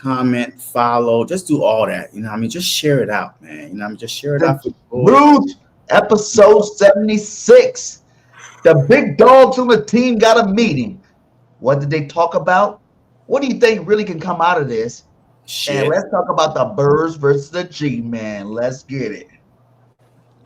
comment, follow, just do all that. You know what I mean? Just share it out, man. You know what I mean? Just share it out. Bruce, episode 76. The big dogs on the team got a meeting. What did they talk about? What do you think really can come out of this? Shit. And let's talk about the Birds versus the G-Man. Let's get it.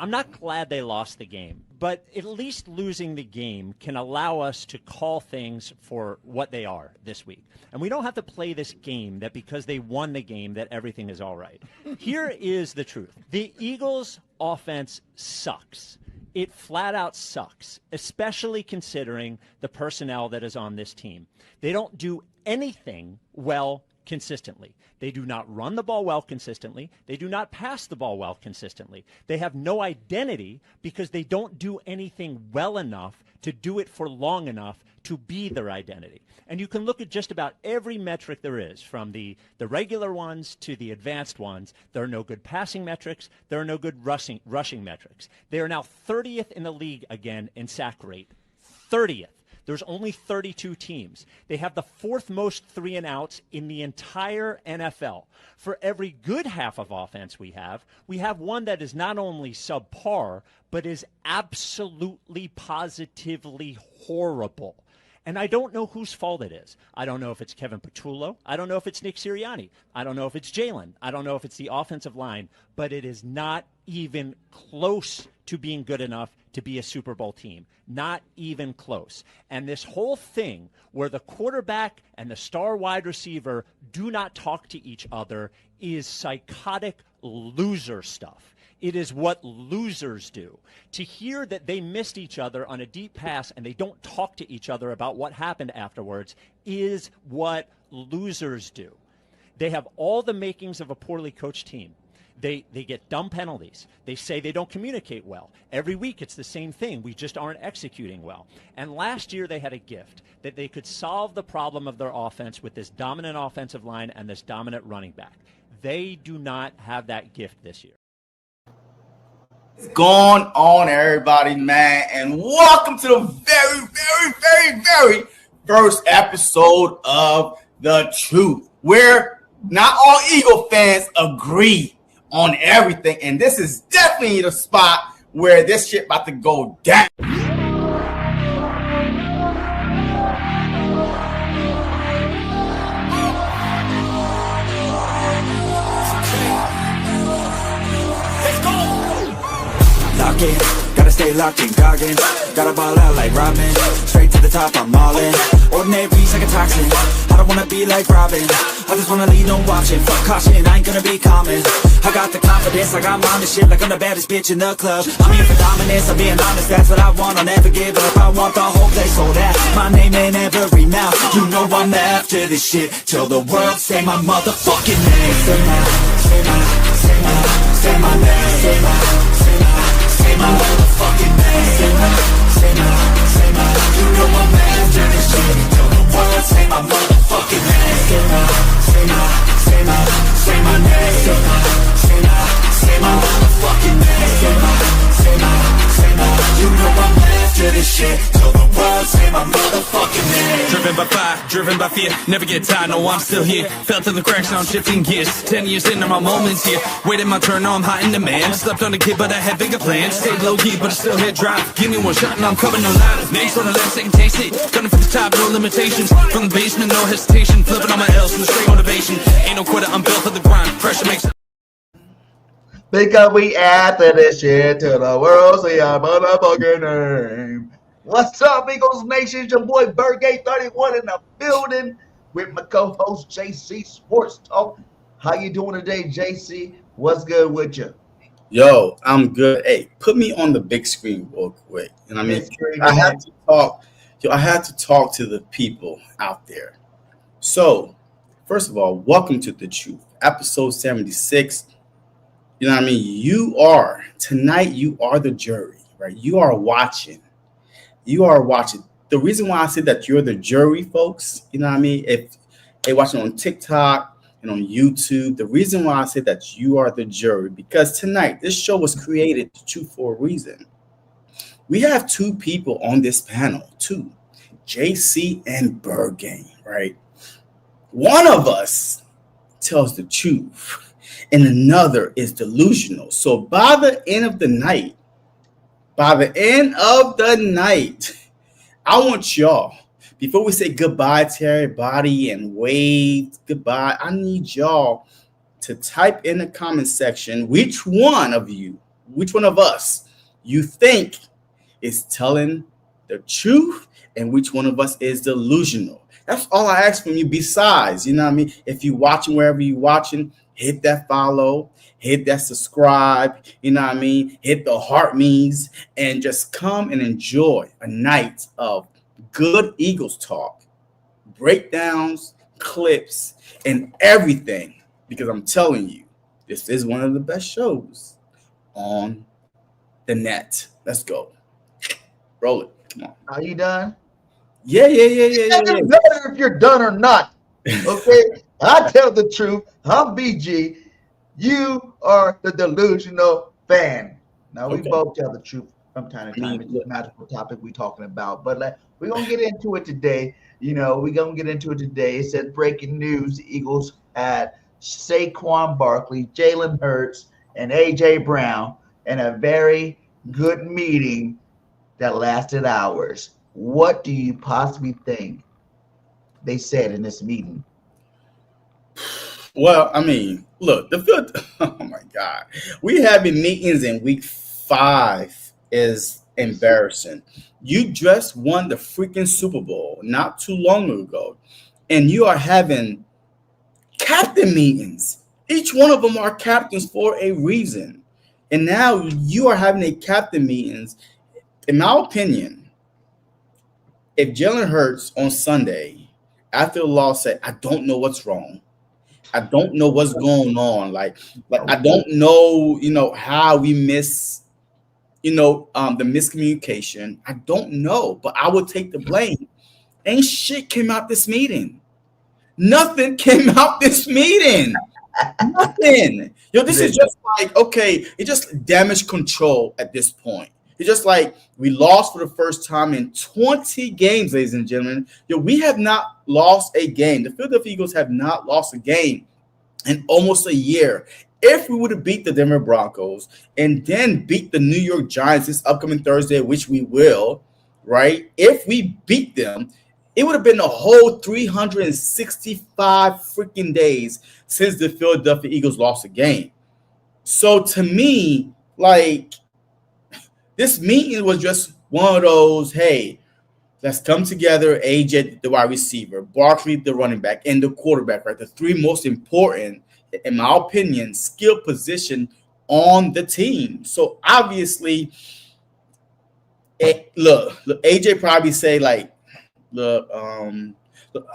I'm not glad they lost the game, but at least losing the game can allow us to call things for what they are this week. And we don't have to play this game that because they won the game that everything is all right. Here is the truth. The Eagles' offense sucks. It flat out sucks, especially considering the personnel that is on this team. They don't do anything well consistently. They do not run the ball well consistently. They do not pass the ball well consistently. They have no identity because they don't do anything well enough to do it for long enough to be their identity. And you can look at just about every metric there is, from the regular ones to the advanced ones. There are no good passing metrics. There are no good rushing metrics. They are now 30th in the league again in sack rate. 30th. There's only 32 teams. They have the fourth most 3-and-outs in the entire NFL. For every good half of offense we have one that is not only subpar, but is absolutely positively horrible. And I don't know whose fault it is. I don't know if it's Kevin Patullo. I don't know if it's Nick Sirianni. I don't know if it's Jalen. I don't know if it's the offensive line. But it is not even close to being good enough to be a Super Bowl team. Not even close. And this whole thing where the quarterback and the star wide receiver do not talk to each other is psychotic loser stuff. It is what losers do. To hear that they missed each other on a deep pass and they don't talk to each other about what happened afterwards is what losers do. They have all the makings of a poorly coached team. They get dumb penalties. They say they don't communicate well. Every week it's the same thing. We just aren't executing well. And last year they had a gift that they could solve the problem of their offense with this dominant offensive line and this dominant running back. They do not have that gift this year. What's going on, everybody, man? And welcome to the very, very, very, very first episode of The Truth, where not all Eagle fans agree on everything. And this is definitely the spot where this shit about to go down. Gotta stay locked in, Goggins. Gotta ball out like Robin. Straight to the top, I'm all in. Ordinary's like a toxin. I don't wanna be like Robin. I just wanna lead, no watching. Fuck caution, I ain't gonna be common. I got the confidence, like I'm on the shit, like I'm the baddest bitch in the club. I'm here for dominance, I'm being honest, that's what I want. I'll never give up, I want the whole place sold out. My name in every mouth, you know I'm after this shit. Till the world say my motherfucking name. Say my, say my, say my, say my name. Say my, say my, say my motherfucking name. Say my, say my, say my, you know I'm after this shit. Till the world say my motherfucking name. Say my, say my, say my, say my name. Say my, say my, say my motherfucking name. Say my, say my, say my, you know I'm after this shit. Till the world say my motherfucking name. Driven by fire, driven by fear, never get tired, no I'm still here. Fell to the cracks, now I'm shifting gears. 10 years in, now my moments here. Waiting my turn, now I'm hot in demand. Slept on a kid, but I had bigger plans. Stayed low key, but I still hit drive. Give me one shot and I'm coming no louder. Names on the left, second taste it. Gunning for the top, no limitations. From the basement, no hesitation. Flipping on my L's from the straight motivation. Ain't no quitter, I'm built for the grind. Pressure makes it. Because we after this shit till the world say our motherfucking name. What's up, Eagles Nation? It's your boy Burgate 31 in the building with my co-host JC Sports Talk. How you doing today, JC? What's good with you? Yo, I'm good. Hey, put me on the big screen real quick. And I mean, I had to talk. I had to talk to the people out there. So, first of all, welcome to The Truth, episode 76. You know what I mean? You are the jury, right? You are watching. The reason why I said that you're the jury, folks, you know what I mean? If they watching on TikTok and on YouTube, the reason why I said that you are the jury, because tonight, this show was created for a reason. We have two people on this panel, two, JC and Burgame, right? One of us tells the truth and another is delusional. So by the end of the night, I want y'all, before we say goodbye to everybody and wave goodbye, I need y'all to type in the comment section which one of us you think is telling the truth and which one of us is delusional. That's all I ask from you. Besides, you know what I mean? If you're watching wherever you're watching, hit that follow, hit that subscribe, you know what I mean? Hit the heart means, and just come and enjoy a night of good Eagles talk, breakdowns, clips, and everything. Because I'm telling you, this is one of the best shows on the net. Let's go. Roll it. Come on. Are you done? Yeah. It doesn't matter if you're done or not. Okay? I tell the truth. I'm BG. You are the delusional fan. Now, we both tell the truth from time to time. It's a magical topic we're talking about. But we're going to get into it today. You know, we're going to get into it today. It said breaking news. The Eagles had Saquon Barkley, Jalen Hurts, and A.J. Brown in a very good meeting that lasted hours. What do you possibly think they said in this meeting? Well, I mean, look, the field. Oh my God, we having meetings in week 5 is embarrassing. You just won the freaking Super Bowl not too long ago, and you are having captain meetings. Each one of them are captains for a reason, and now you are having a captain meetings. In my opinion, if Jalen Hurts on Sunday after the loss said, "I don't know what's wrong. I don't know what's going on. Like I don't know, how we miss, the miscommunication. I don't know, but I would take the blame." Ain't shit came out this meeting. Nothing came out this meeting. Nothing. This is just like, okay, it just damage control at this point. It's just like we lost for the first time in 20 games, ladies and gentlemen. We have not lost a game. The Philadelphia Eagles have not lost a game in almost a year. If we would have beat the Denver Broncos and then beat the New York Giants this upcoming Thursday, which we will, right? If we beat them, it would have been a whole 365 freaking days since the Philadelphia Eagles lost a game. So to me, like, this meeting was just one of those, hey, let's come together. AJ, the wide receiver, Barkley, the running back, and the quarterback, right? The 3 most important, in my opinion, skill position on the team. So obviously, look, AJ probably say like, look, I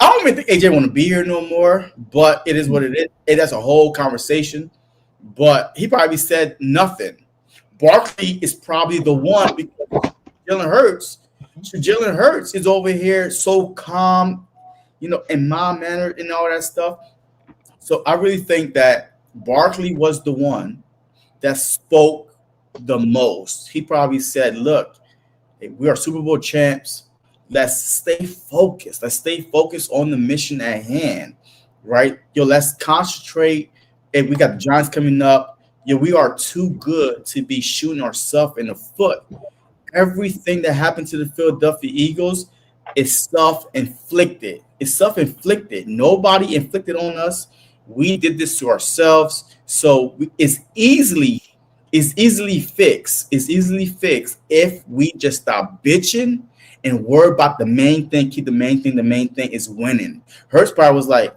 don't even think AJ want to be here no more, but it is what it is. That's a whole conversation. But he probably said nothing. Barkley is probably the one because Jalen Hurts is over here so calm, in my manner and all that stuff. So I really think that Barkley was the one that spoke the most. He probably said, look, we are Super Bowl champs. Let's stay focused. Let's stay focused on the mission at hand, right? Let's concentrate. And we got the Giants coming up. We are too good to be shooting ourselves in the foot. Everything that happened to the Philadelphia Eagles is self-inflicted. It's self-inflicted. Nobody inflicted on us. We did this to ourselves. So it's easily fixed. It's easily fixed if we just stop bitching and worry about the main thing. Keep the main thing. The main thing is winning. Hurts probably was like,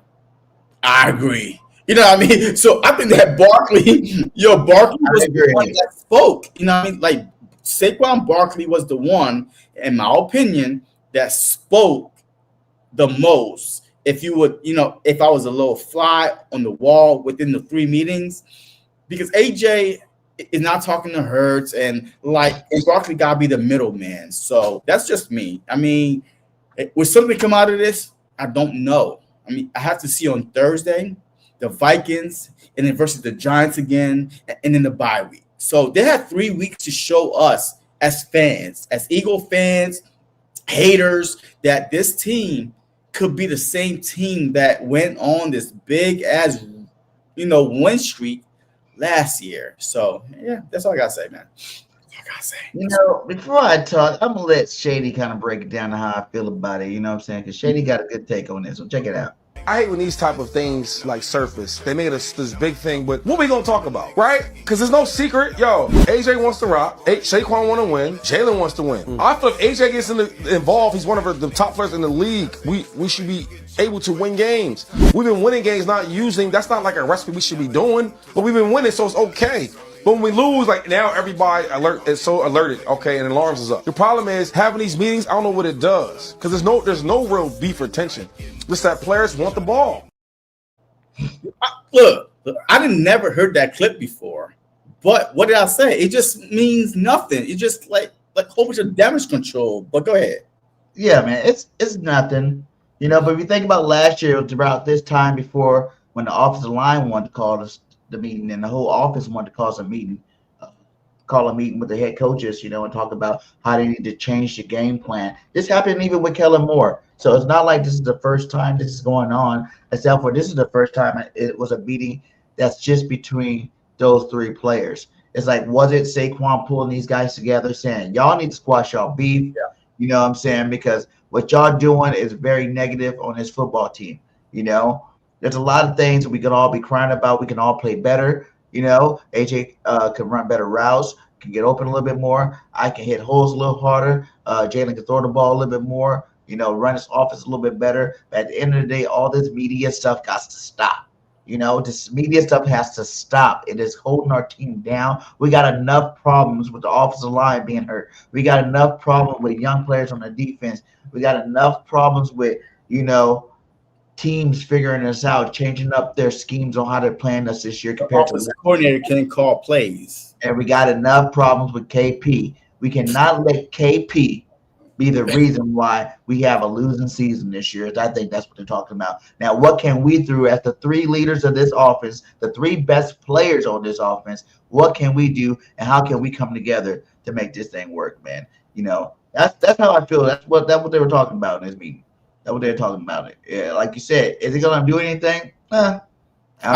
I agree. You know what I mean? So I think that Barkley was the one that spoke. You know what I mean? Like Saquon Barkley was the one, in my opinion, that spoke the most. If you would, if I was a little fly on the wall within the 3 meetings, because AJ is not talking to Hurts and Barkley gotta be the middleman. So that's just me. I mean, will something come out of this? I don't know. I mean, I have to see on Thursday. The Vikings, and then versus the Giants again, and then the bye week. So they had 3 weeks to show us as fans, as Eagle fans, haters, that this team could be the same team that went on this big ass win streak last year. So yeah, that's all I gotta say, man. Before I talk, I'm gonna let Shady kind of break it down to how I feel about it. You know what I'm saying? Because Shady got a good take on this. So check it out. I hate when these type of things like surface. They make it this big thing, but what we gonna talk about, right? Because there's no secret. Yo, AJ wants to rock. Saquon want to win. Jalen wants to win. I feel if AJ gets involved, he's one of the top players in the league. We should be able to win games. We've been winning games, that's not like a recipe we should be doing, but we've been winning, so it's okay. But when we lose, like now everybody is so alerted, okay, and alarms is up. The problem is having these meetings, I don't know what it does. Because there's no real beef or tension. Just that players want the ball. Look, I didn't never heard that clip before. But what did I say? It just means nothing. It's just like a whole bunch of damage control. But go ahead. Yeah, man, it's nothing. But if you think about last year, it was about this time before when the offensive line wanted to call the meeting, and the whole office wanted to call a meeting with the head coaches, and talk about how they need to change the game plan. This happened even with Kellen Moore. So it's not like this is the first time this is going on, except for this is the first time it was a meeting that's just between those three players. It's like, was it Saquon pulling these guys together saying, y'all need to squash y'all beef? Yeah. You know what I'm saying? Because what y'all doing is very negative on this football team. There's a lot of things that we can all be crying about. We can all play better. AJ can run better routes, can get open a little bit more. I can hit holes a little harder. Jalen can throw the ball a little bit more, run his offense a little bit better. But at the end of the day, all this media stuff got to stop. This media stuff has to stop. It is holding our team down. We got enough problems with the offensive line being hurt. We got enough problems with young players on the defense. We got enough problems with, teams figuring this out, changing up their schemes on how they're playing us this year compared to the coordinator can call plays. And we got enough problems with KP. We cannot let KP be the reason why we have a losing season this year. I think that's what they're talking about. Now, what can we do as the three leaders of this offense, the three best players on this offense, what can we do and how can we come together to make this thing work, man? That's how I feel. That's what they were talking about in this meeting. That's what they're talking about. Yeah, like you said, is it going to do anything? I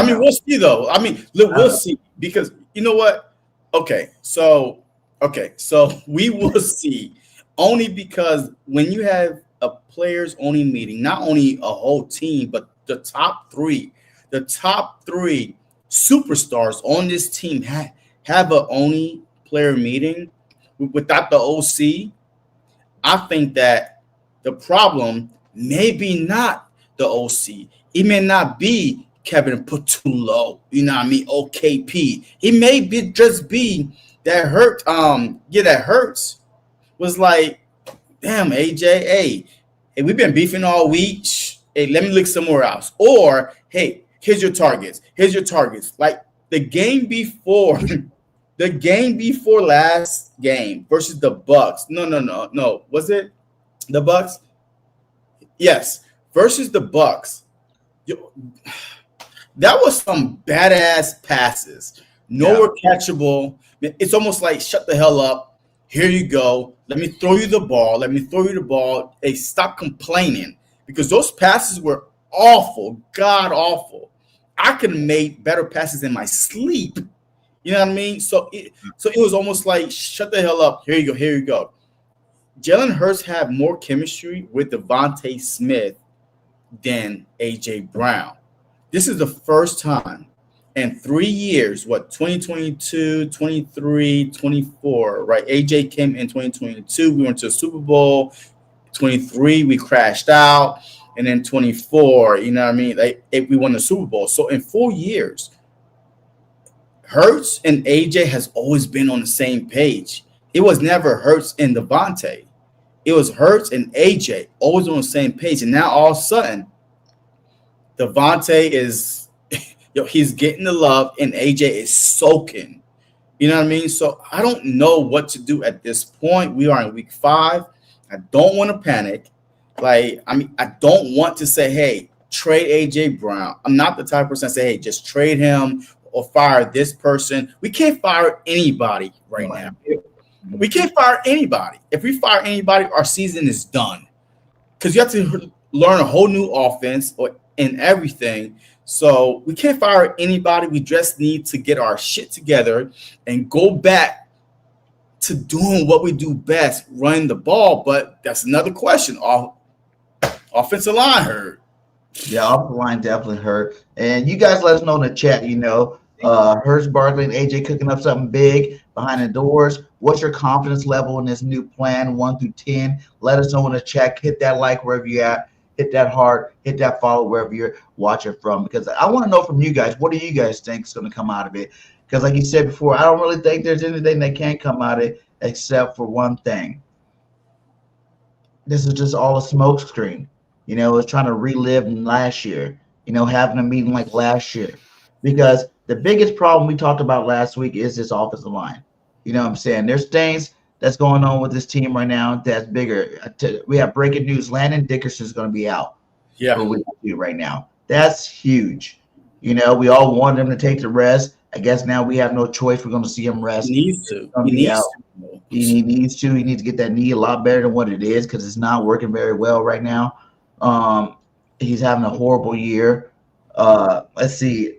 mean, we'll see, though. I mean, look, we'll see. Because you know what? Okay, so we will see. Only because when you have a players-only meeting, not only a whole team, but the top three superstars on this team have a only player meeting without the OC, I think that the problem may be not the OC. It may not be Kevin Patullo, OKP. It may just be that Hurts was like, damn, AJ, hey, we've been beefing all week. Hey, let me look somewhere else. Or, hey, here's your targets. Like the game before last game versus the Bucks. No. Was it the Bucks? Yes, versus the Bucks. That was some badass passes. Nowhere catchable. It's almost like shut the hell up. Here you go. Let me throw you the ball. Hey, stop complaining because those passes were awful, god awful. I could have made better passes in my sleep. You know what I mean? So it was almost like shut the hell up. Here you go. Jalen Hurts have more chemistry with Devontae Smith than AJ Brown. This is the first time in 3 years, 2022, 23, 24, right? AJ came in 2022. We went to a Super Bowl. 23, we crashed out. And then 24, you know what I mean? We won the Super Bowl. So in 4 years, Hurts and AJ has always been on the same page. It was never Hurts and Devontae. It was Hurts and AJ always on the same page. And now all of a sudden, Devontae is he's getting the love and AJ is soaking. You know what I mean? So I don't know what to do at this point. We are in week 5. I don't want to panic. I don't want to say, hey, trade AJ Brown. I'm not the type of person to say, hey, just trade him or fire this person. We can't fire anybody right now. We can't fire anybody. If we fire anybody, our season is done. Because you have to learn a whole new offense and everything. So we can't fire anybody. We just need to get our shit together and go back to doing what we do best, running the ball. But that's another question. Offensive line hurt. Yeah, offensive line definitely hurt. And you guys let us know in the chat, Hurts, Barkley, and AJ cooking up something big behind the doors. What's your confidence level in this new plan, 1 through 10? Let us know in the chat. Hit that like wherever you're at. Hit that heart. Hit that follow wherever you're watching from. Because I want to know from you guys, what do you guys think is going to come out of it? Because like you said before, I don't really think there's anything that can come out of it except for one thing. This is just all a smoke screen. It's trying to relive last year, having a meeting like last year. Because the biggest problem we talked about last week is this offensive line. You know what I'm saying? There's things that's going on with this team right now that's bigger. We have breaking news. Landon Dickerson is going to be out. Yeah. For week 2 right now. That's huge. We all want him to take the rest. I guess now we have no choice. We're going to see him rest. He needs to. He needs to. He needs to get that knee a lot better than what it is because it's not working very well right now. He's having a horrible year. Let's see.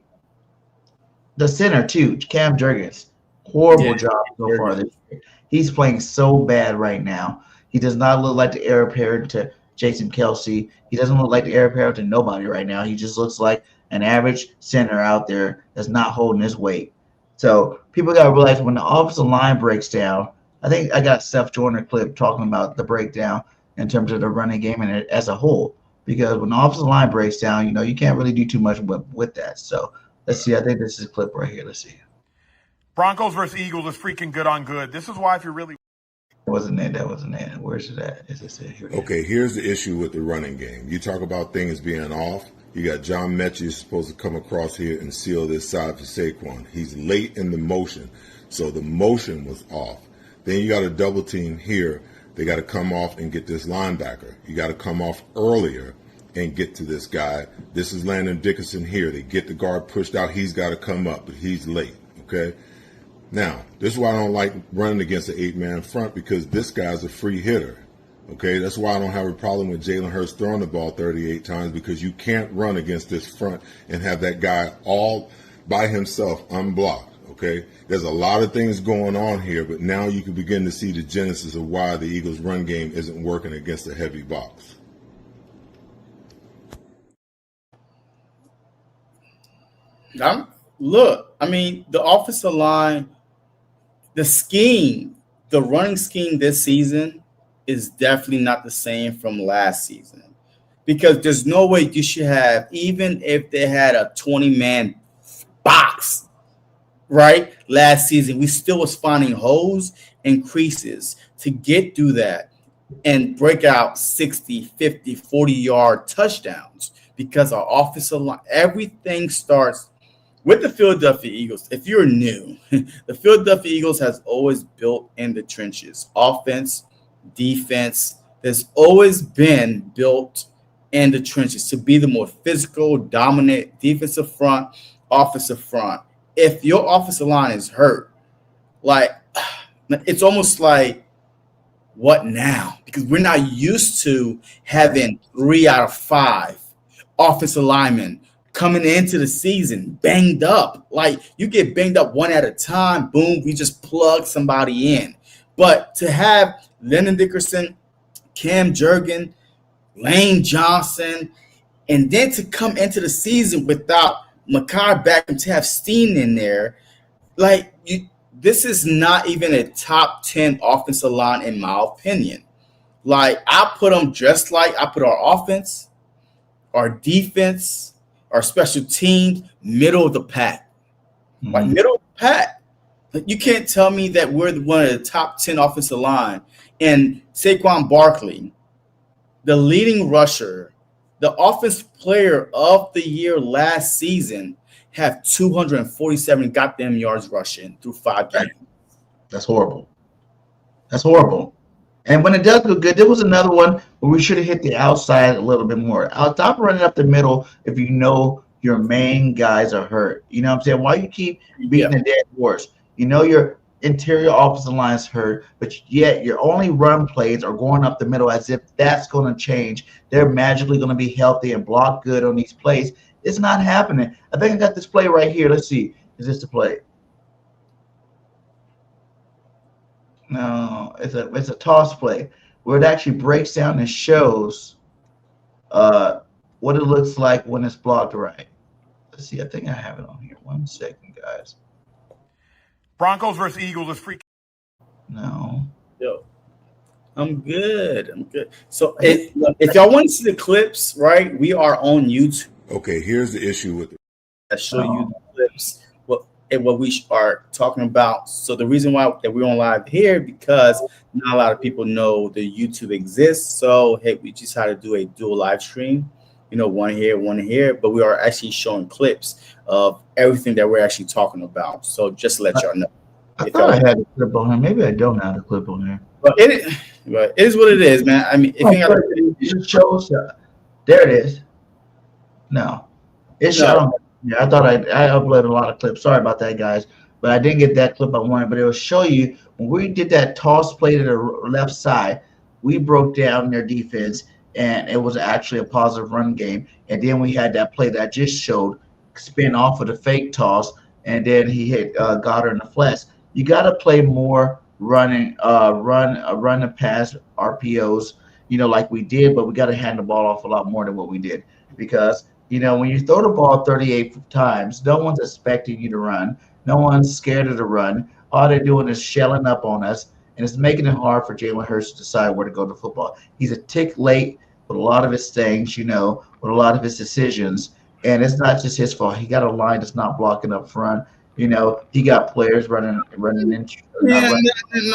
The center too, Cam Jurgens, horrible job so far this year. He's playing so bad right now. He does not look like the heir apparent to Jason Kelsey. He doesn't look like the heir apparent to nobody right now. He just looks like an average center out there that's not holding his weight. So people got to realize when the offensive line breaks down, I think I got Seth Joyner clip talking about the breakdown in terms of the running game and it as a whole. Because when the offensive line breaks down, you can't really do too much with that. So let's see. I think this is a clip right here. Let's see. Broncos versus Eagles is freaking good on good. This is why if you're really That wasn't it. Where's it at? Is it here? Okay, here's the issue with the running game. You talk about things being off. You got John Mechie supposed to come across here and seal this side for Saquon. He's late in the motion, so the motion was off. Then you got a double team here. They got to come off and get this linebacker. You got to come off earlier and get to this guy. This is Landon Dickerson here. They get the guard pushed out. He's got to come up, but he's late, okay? Now, this is why I don't like running against an 8-man front because this guy's a free hitter, okay? That's why I don't have a problem with Jalen Hurts throwing the ball 38 times because you can't run against this front and have that guy all by himself unblocked, okay? There's a lot of things going on here, but now you can begin to see the genesis of why the Eagles' run game isn't working against a heavy box. Look, the offensive line, the scheme, the running scheme this season is definitely not the same from last season because there's no way you should have, even if they had a 20-man box, right? Last season, we still was finding holes and creases to get through that and break out 60, 50, 40-yard touchdowns because our offensive line, everything starts with the Philadelphia Eagles. If you're new, the Philadelphia Eagles has always built in the trenches. Offense, defense, there's always been built in the trenches to be the more physical, dominant defensive front, offensive front. If your offensive line is hurt, it's almost like, what now? Because we're not used to having 3 out of 5 offensive linemen coming into the season banged up. Like you get banged up one at a time, boom, we just plug somebody in. But to have Landon Dickerson, Cam Jurgens, Lane Johnson, and then to come into the season without Mekhi back and to have Steen in there, this is not even a top 10 offensive line in my opinion. I put them just like I put our offense, our defense, our special teams, middle of the pack. Middle of the pack. You can't tell me that we're one of the top 10 offensive line. And Saquon Barkley, the leading rusher, the offensive player of the year last season, have 247 goddamn yards rushing through 5 games. That's horrible. And when it does go good, there was another one where we should have hit the outside a little bit more. I'll stop running up the middle if you know your main guys are hurt. You know what I'm saying? Why you keep beating the dead horse? You know your interior offensive line is hurt, but yet your only run plays are going up the middle as if that's going to change. They're magically going to be healthy and block good on these plays. It's not happening. I think I got this play right here. Let's see. Is this the play? No, it's a toss play where it actually breaks down and shows what it looks like when it's blocked right. Let's see. I think I have it on here. 1 second, guys. Broncos versus Eagles is freaking. No. Yo, I'm good. I'm good. So if y'all want to see the clips, right, we are on YouTube. Okay, here's the issue with it. I show you the clips, what we are talking about. So the reason why that we're on live here, because not a lot of people know the YouTube exists. So hey, we just had to do a dual live stream, one here, but we are actually showing clips of everything that we're actually talking about. So just to let y'all know. I thought I had a clip on here. Maybe I don't have a clip on here. But it is what it is, man. I mean, if you got it shows, there it is. No, it's showing. Yeah, I thought I uploaded a lot of clips. Sorry about that, guys. But I didn't get that clip I wanted. But it will show you when we did that toss play to the left side, we broke down their defense, and it was actually a positive run game. And then we had that play that I just showed, spin off of the fake toss, and then he hit Goddard in the flats. You got to play more run and pass RPOs, like we did, but we got to hand the ball off a lot more than what we did because. When you throw the ball 38 times, no one's expecting you to run. No one's scared of the run. All they're doing is shelling up on us, and it's making it hard for Jalen Hurts to decide where to go to football. He's a tick late with a lot of his things, with a lot of his decisions, and it's not just his fault. He got a line that's not blocking up front. He got players running in. No. There's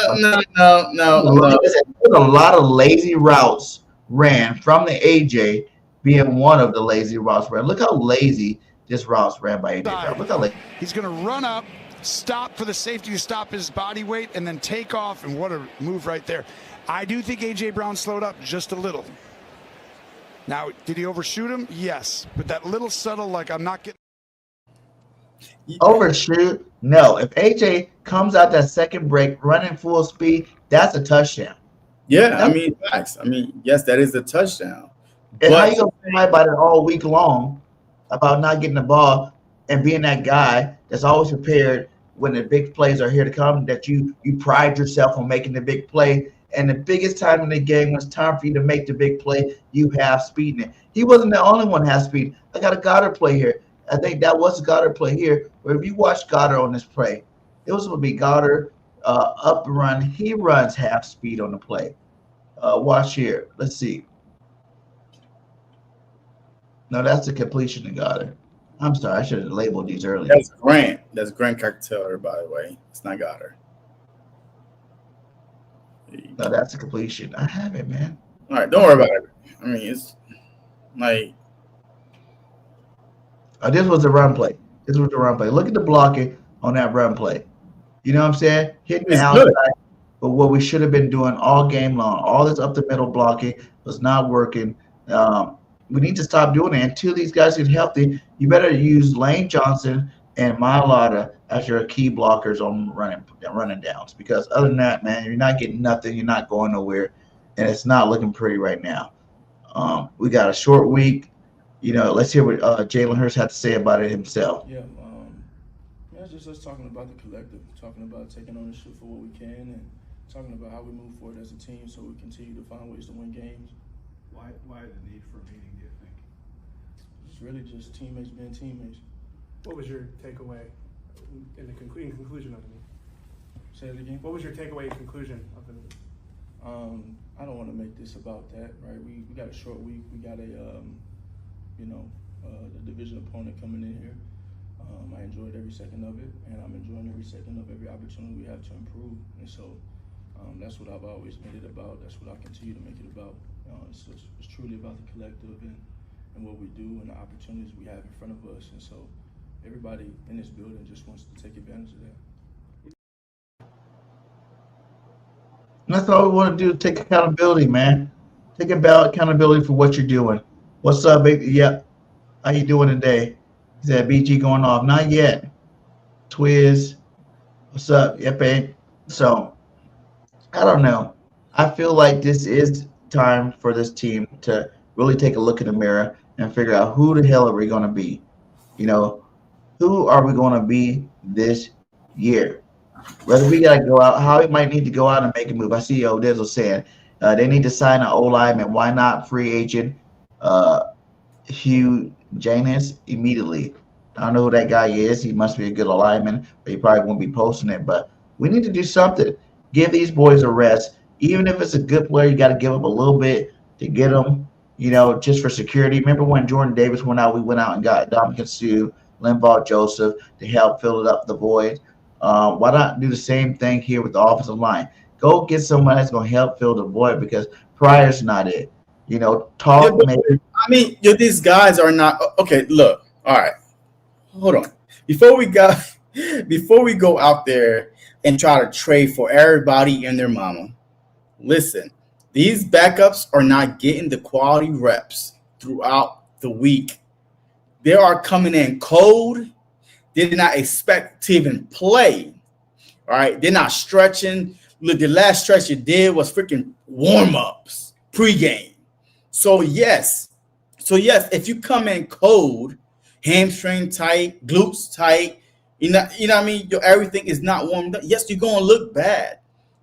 a lot of lazy routes ran from the AJ. Being one of the lazy routes ran. Look how lazy this route's ran by AJ Brown. Look how lazy. He's going to run up, stop for the safety to stop his body weight, and then take off. And what a move right there. I do think AJ Brown slowed up just a little. Now, did he overshoot him? Yes. But that little subtle, I'm not getting. Overshoot? No. If AJ comes out that second break running full speed, that's a touchdown. Yeah, yes, that is a touchdown. And how you gonna cry about it all week long about not getting the ball and being that guy that's always prepared when the big plays are here to come, that you pride yourself on making the big play. And the biggest time in the game when it's time for you to make the big play, you have speed in it. He wasn't the only one that has speed. I got a Goddard play here. I think that was a Goddard play here. But if you watch Goddard on this play, it was going to be Goddard up the run. He runs half speed on the play. Watch here. Let's see. No, that's a completion to Goddard. I'm sorry, I should have labeled these earlier. That's Grant. That's Grant Cocktail, by the way. It's not Goddard. No, that's a completion. I have it, man. All right, don't worry about it. I mean, it's like. This was the run play. Look at the blocking on that run play. You know what I'm saying? Hitting the outside. But what we should have been doing all game long, all this up the middle blocking was not working. We need to stop doing it until these guys get healthy. You better use Lane Johnson and Mailata as your key blockers on running downs. Because other than that, man, you're not getting nothing. You're not going nowhere, and it's not looking pretty right now. We got a short week. Let's hear what Jalen Hurts had to say about it himself. Yeah, it's just us talking about the collective, talking about taking ownership for what we can, and talking about how we move forward as a team so we continue to find ways to win games. Why the need for a meeting, do you think? It's really just teammates being teammates. What was your takeaway in the conclusion of the meeting? Say it again? What was your takeaway in conclusion of the meeting? I don't want to make this about that, right? We got a short week. We got a division opponent coming in here. I enjoyed every second of it, and I'm enjoying every second of every opportunity we have to improve. And so that's what I've always made it about. That's what I continue to make it about. It's truly about the collective and what we do and the opportunities we have in front of us. And so everybody in this building just wants to take advantage of that. And that's all we want to do, take accountability, man. Take accountability for what you're doing. What's up, big? Yep. How you doing today? Is that BG going off? Not yet. Twiz. What's up? Yep, babe. So, I don't know. I feel like this is time for this team to really take a look in the mirror and figure out who the hell are we going to be. You know, who are we going to be this year? Whether we got to go out, how we might need to go out and make a move. I see Odell saying they need to sign an O-lineman. Why not free agent Hugh Janis immediately? I don't know who that guy is. He must be a good lineman, but he probably won't be posting it. But we need to do something. Give these boys a rest. Even if it's a good player, you got to give up a little bit to get them, you know, just for security. Remember when Jordan Davis went out, we went out and got Dominican Sue, Linval Joseph to help fill it up the void. Why not do the same thing here with the offensive line? Go get someone that's going to help fill the void because Pryor's not it. You know, talk maybe. I mean, these guys are not okay. Look, all right, hold on. Before we go out there and try to trade for everybody and their mama, listen. These backups are not getting the quality reps throughout the week. They are coming in cold. They did not expect to even play. All right, they're not stretching. Look, the last stretch you did was freaking warm-ups, pregame. So yes, if you come in cold, hamstring tight, glutes tight, you know what I mean, everything is not warmed up. Yes, you're gonna look bad.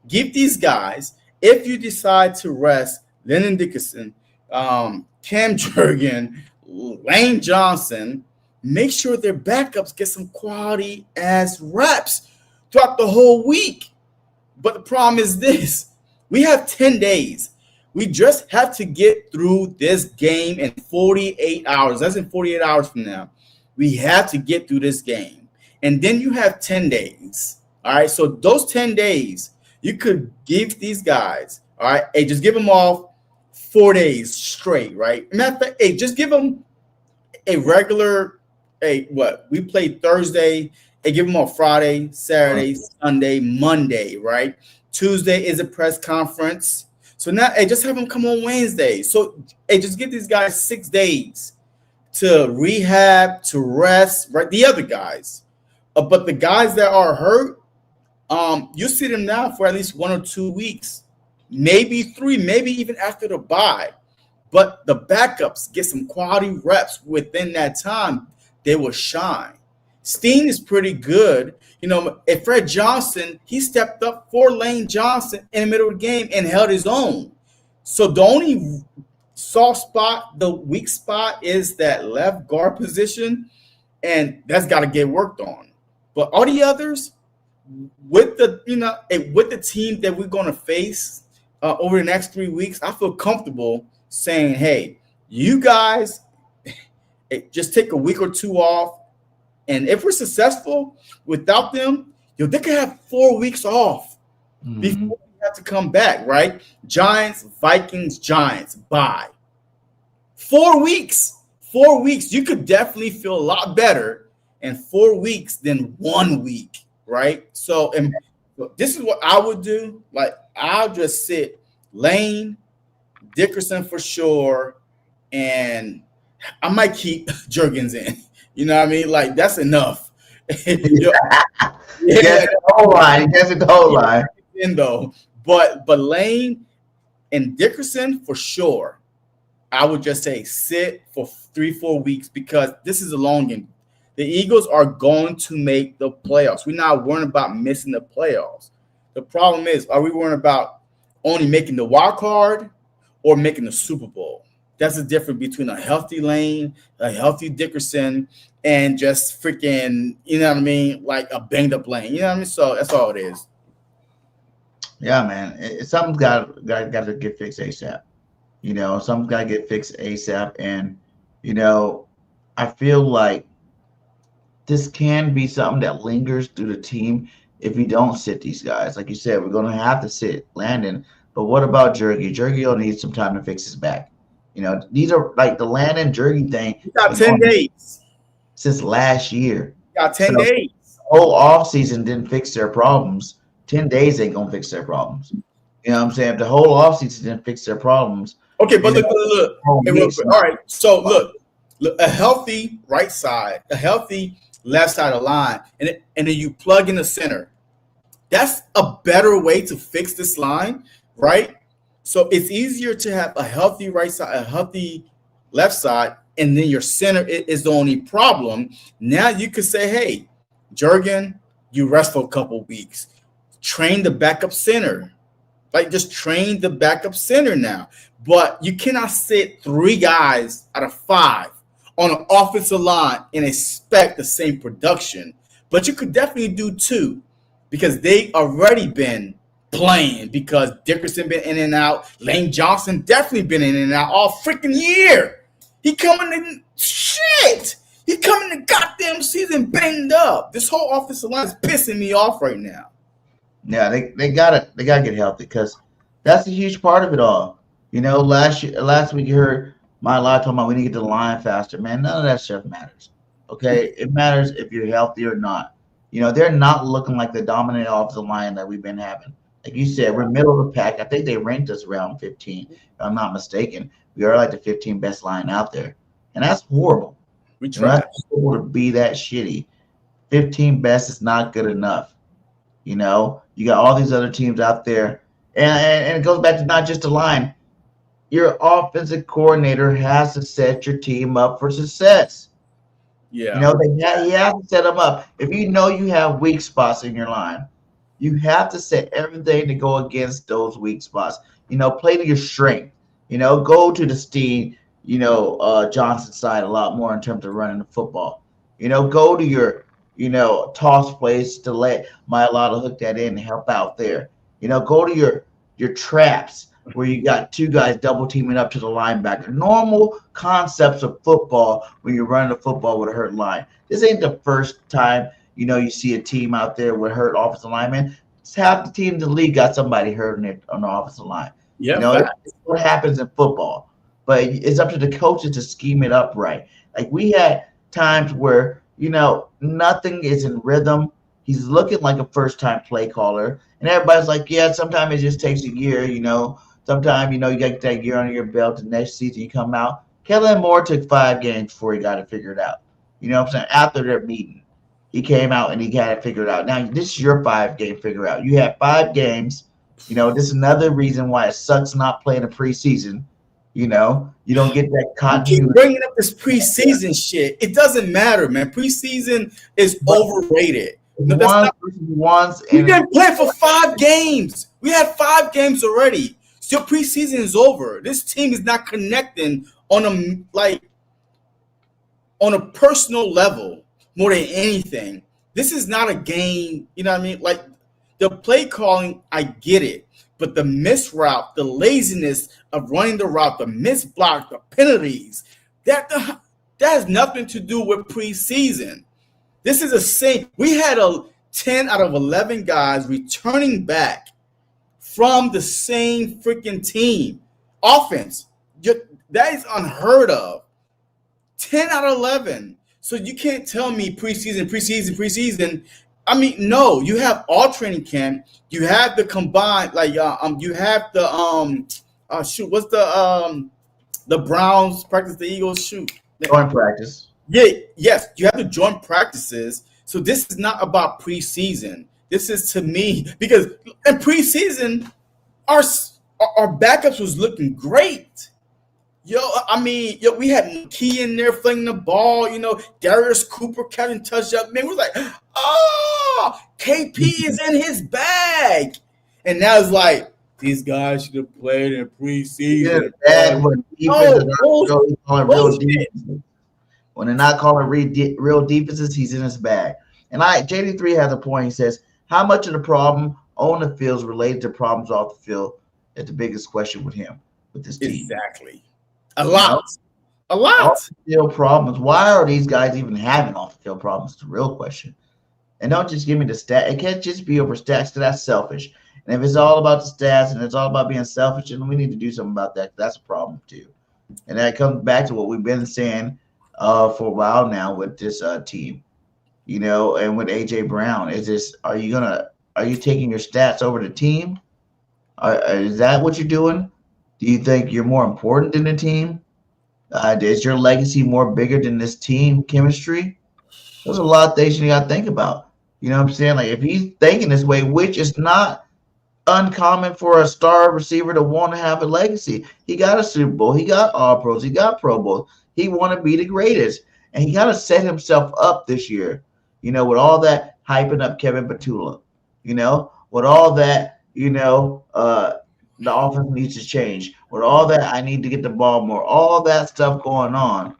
Give these guys, if you decide to rest Lennon Dickinson, Cam Jurgen, Lane Johnson, make sure their backups get some quality ass reps throughout the whole week. But the problem is this: we have 10 days. We just have to get through this game in 48 hours. That's in 48 hours from now. We have to get through this game. And then you have 10 days. All right. So those 10 days, you could give these guys, all right, hey, just give them off 4 days straight, right? Matter of fact, hey, just give them a regular, we played Thursday, hey, give them off Friday, Saturday, Sunday, Monday, right? Tuesday is a press conference. So now, hey, just have them come on Wednesday. So, hey, just give these guys 6 days to rehab, to rest, right? The other guys. But the guys that are hurt, you see them now for at least 1 or 2 weeks, maybe 3, maybe even after the bye. But the backups get some quality reps within that time, they will shine. Steen is pretty good. You know, if Fred Johnson, he stepped up for Lane Johnson in the middle of the game and held his own. So the only soft spot, the weak spot is that left guard position, and that's got to get worked on. But all the others, with the team that we're going to face over the next 3 weeks, I feel comfortable saying, hey, you guys just take a week or two off. And if we're successful without them, they could have 4 weeks off before we have to come back, right? Giants, Vikings, Giants, bye. 4 weeks. 4 weeks. You could definitely feel a lot better in 4 weeks than 1 week, right? So, and this is what I would do. Like, I'll just sit Lane, Dickerson for sure, and I might keep Jurgens in. You know what I mean? Like, that's enough. The whole line. He gets it the whole line. But Lane and Dickerson for sure. I would just say sit for 3-4 weeks because this is a long game. The Eagles are going to make the playoffs. We're not worrying about missing the playoffs. The problem is, are we worrying about only making the wild card or making the Super Bowl? That's the difference between a healthy Lane, a healthy Dickerson, and just freaking, you know what I mean, like a banged up Lane. You know what I mean? So that's all it is. Yeah, man. Something's got to get fixed ASAP. You know, something's got to get fixed ASAP. And, you know, I feel like this can be something that lingers through the team if we don't sit these guys. Like you said, we're going to have to sit Landon. But what about Jergy? Jergy will need some time to fix his back. You know, these are like the Landon Jergy thing. You got 10 days. Since last year. You got 10 days. The whole offseason didn't fix their problems. 10 days ain't going to fix their problems. You know what I'm saying? If the whole offseason didn't fix their problems. Okay, but look. Hey, all right, so look, a healthy right side, a healthy left side of the line, and then you plug in the center. That's a better way to fix this line, right? So it's easier to have a healthy right side, a healthy left side, and then your center is the only problem. Now you could say, hey, Jurgen, you rest for a couple weeks. Train the backup center. Like, just train the backup center now. But you cannot sit 3 guys out of 5 on an offensive line and expect the same production. But you could definitely do 2 because they already been playing, because Dickerson been in and out. Lane Johnson definitely been in and out all freaking year. He coming in shit. He coming in goddamn season banged up. This whole offensive line is pissing me off right now. Yeah, they gotta get healthy, because that's a huge part of it all. You know, last week you heard my lot talking about we need to get to the line faster. Man, none of that stuff matters. Okay, it matters if you're healthy or not. You know, they're not looking like the dominant offensive line that we've been having. Like you said, we're middle of the pack. I think they ranked us around 15, if I'm not mistaken. We are like the 15th best line out there, and that's horrible. We try to be that shitty. 15 best is not good enough. You know, you got all these other teams out there, and it goes back to not just the line. Your offensive coordinator has to set your team up for success. Yeah, you know, he has to set them up. If you know you have weak spots in your line, you have to set everything to go against those weak spots. You know, play to your strength. You know, go to the Steve, Johnson side a lot more in terms of running the football. You know, go to your, toss plays to let Mailata hook that in and help out there. You know, go to your traps where you got 2 guys double teaming up to the linebacker. Normal concepts of football when you're running the football with a hurt line. This ain't the first time, you see a team out there with hurt offensive linemen. It's half the team in the league got somebody hurting it on the offensive line. Yeah, it's what happens in football. But it's up to the coaches to scheme it up right. Like, we had times where, nothing is in rhythm. He's looking like a first-time play caller. And everybody's like, yeah, sometimes it just takes a year, Sometimes, you got that year under your belt. The next season you come out. Kellen Moore took 5 games before he got it figured out. You know what I'm saying? After their meeting, he came out and he got it figured out. Now, this is your 5-game figure out. You have 5 games. This is another reason why it sucks not playing a preseason. You don't get that continuity. You keep bringing up this preseason shit. It doesn't matter, man. Preseason is overrated. No, we didn't play for 5 games. We had 5 games already. So your preseason is over. This team is not connecting on a personal level more than anything. This is not a game. You know what I mean? Like, the play calling, I get it. But the missed route, the laziness of running the route, the missed block, the penalties, that has nothing to do with preseason. This is the same. We had 10 out of 11 guys returning back from the same freaking team. Offense, that is unheard of. 10 out of 11. So you can't tell me preseason. I mean, no, you have all training camp. You have the combined, you have the what's the Browns practice, the Eagles shoot. Joint practice. Yeah, yes, you have the joint practices. So this is not about preseason. This is, to me, because in preseason, our backups was looking great. We had Key in there flinging the ball. Darius Cooper catching touchdown. Man, we're like, KP is in his bag. And now it's like, these guys should have played in preseason. When they're not calling real defenses, he's in his bag. And JD3 has a point. He says, how much of the problem on the field is related to problems off the field? That's the biggest question with him, with this team. Exactly. A lot. Off the field problems. Why are these guys even having off the field problems? It's the real question. And don't just give me the stat. It can't just be over stats, because that's selfish. And if it's all about the stats and it's all about being selfish, then we need to do something about that. That's a problem too. And that comes back to what we've been saying for a while now with this team, and with AJ Brown. Is this? Are you taking your stats over the team? Is that what you're doing? Do you think you're more important than the team? Is your legacy more bigger than this team chemistry? There's a lot of things you got to think about. You know what I'm saying? Like, if he's thinking this way, which is not uncommon for a star receiver to want to have a legacy. He got a Super Bowl. He got All Pros. He got Pro Bowls. He want to be the greatest. And he kind of set himself up this year, with all that hyping up Kevin Petula, with all that, the offense needs to change. With all that, I need to get the ball more. All that stuff going on,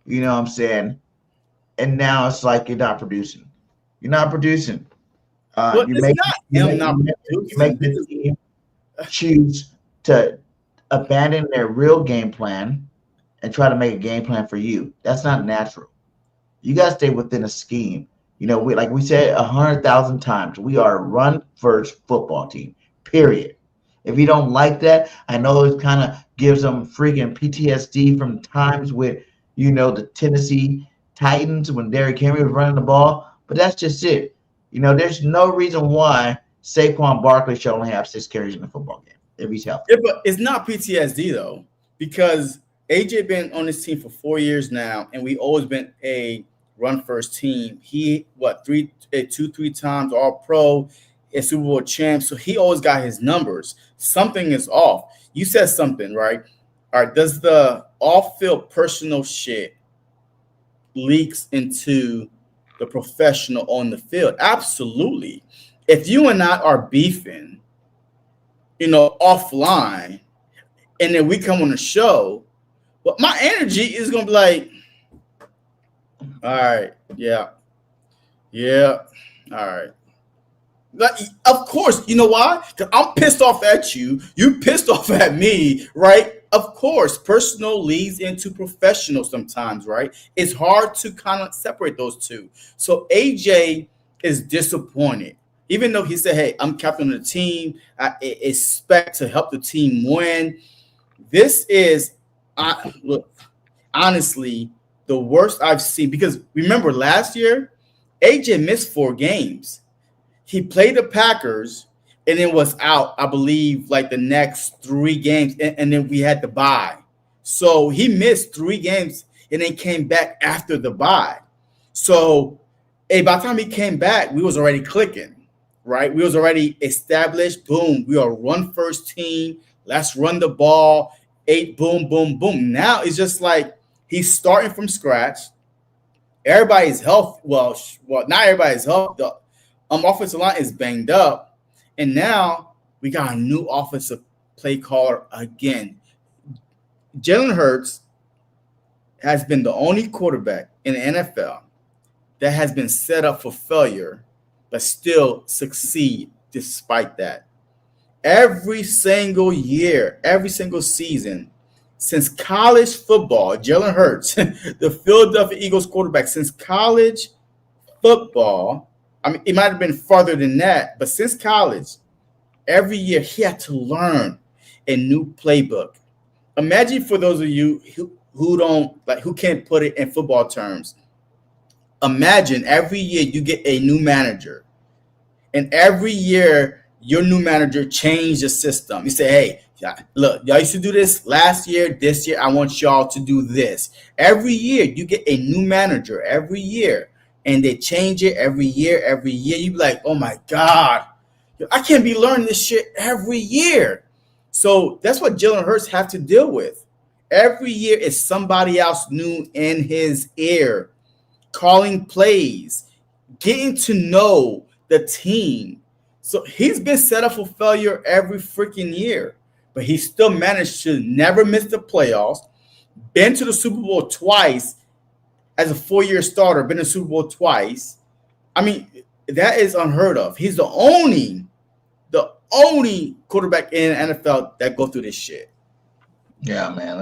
you know what I'm saying? And now it's like you're not producing. You're not producing. Well, you it's make, not you him make, not you make the team choose to abandon their real game plan and try to make a game plan for you. That's not natural. You got to stay within a scheme. Like we said 100,000 times, we are a run-first football team, period. If you don't like that, I know it kind of gives them freaking PTSD from times with, the Tennessee Titans when Derrick Henry was running the ball, but that's just it. There's no reason why Saquon Barkley should only have 6 carries in a football game if he's healthy. Yeah, but it's not PTSD though, because AJ been on this team for 4 years now, and we always been a run-first team. He 3 times All-Pro, a Super Bowl champ, so he always got his numbers. Something is off. You said something, right? All right, does the off-field personal shit leaks into the professional on the field? Absolutely. If you and I are beefing, offline, and then we come on the show, well, my energy is going to be like, all right, yeah, all right. Like, of course, you know why? Because I'm pissed off at you. You pissed off at me, right? Of course, personal leads into professional sometimes, right? It's hard to kind of separate those two. So AJ is disappointed. Even though he said, hey, I'm captain of the team, I expect to help the team win. This is, look, honestly, the worst I've seen. Because remember last year, AJ missed 4 games. He played the Packers and then was out, I believe, like the next 3 games. And then we had the bye. So he missed 3 games and then came back after the bye. So by the time he came back, we was already clicking, right? We was already established. Boom, we are a run-first team. Let's run the ball. 8, boom, boom, boom. Now it's just like he's starting from scratch. Everybody's healthy. Well, not everybody's healthy. Offensive line is banged up, and now we got a new offensive play caller again. Jalen Hurts has been the only quarterback in the NFL that has been set up for failure, but still succeed despite that. Every single year, every single season, since college football, Jalen Hurts, the Philadelphia Eagles quarterback, since college football, I mean, it might have been farther than that, but since college, every year he had to learn a new playbook. Imagine for those of you who can't put it in football terms. Imagine every year you get a new manager, and every year your new manager changed the system. You say, hey, look, y'all used to do this last year. This year, I want y'all to do this. Every year you get a new manager every year. And they change it every year. You be like, oh my God, I can't be learning this shit every year. So that's what Jalen Hurts have to deal with. Every year is somebody else new in his ear, calling plays, getting to know the team. So he's been set up for failure every freaking year, but he still managed to never miss the playoffs, been to the Super Bowl twice, as a 4-year starter, been in the Super Bowl twice. I mean, that is unheard of. He's the only quarterback in the NFL that go through this shit. Yeah, man.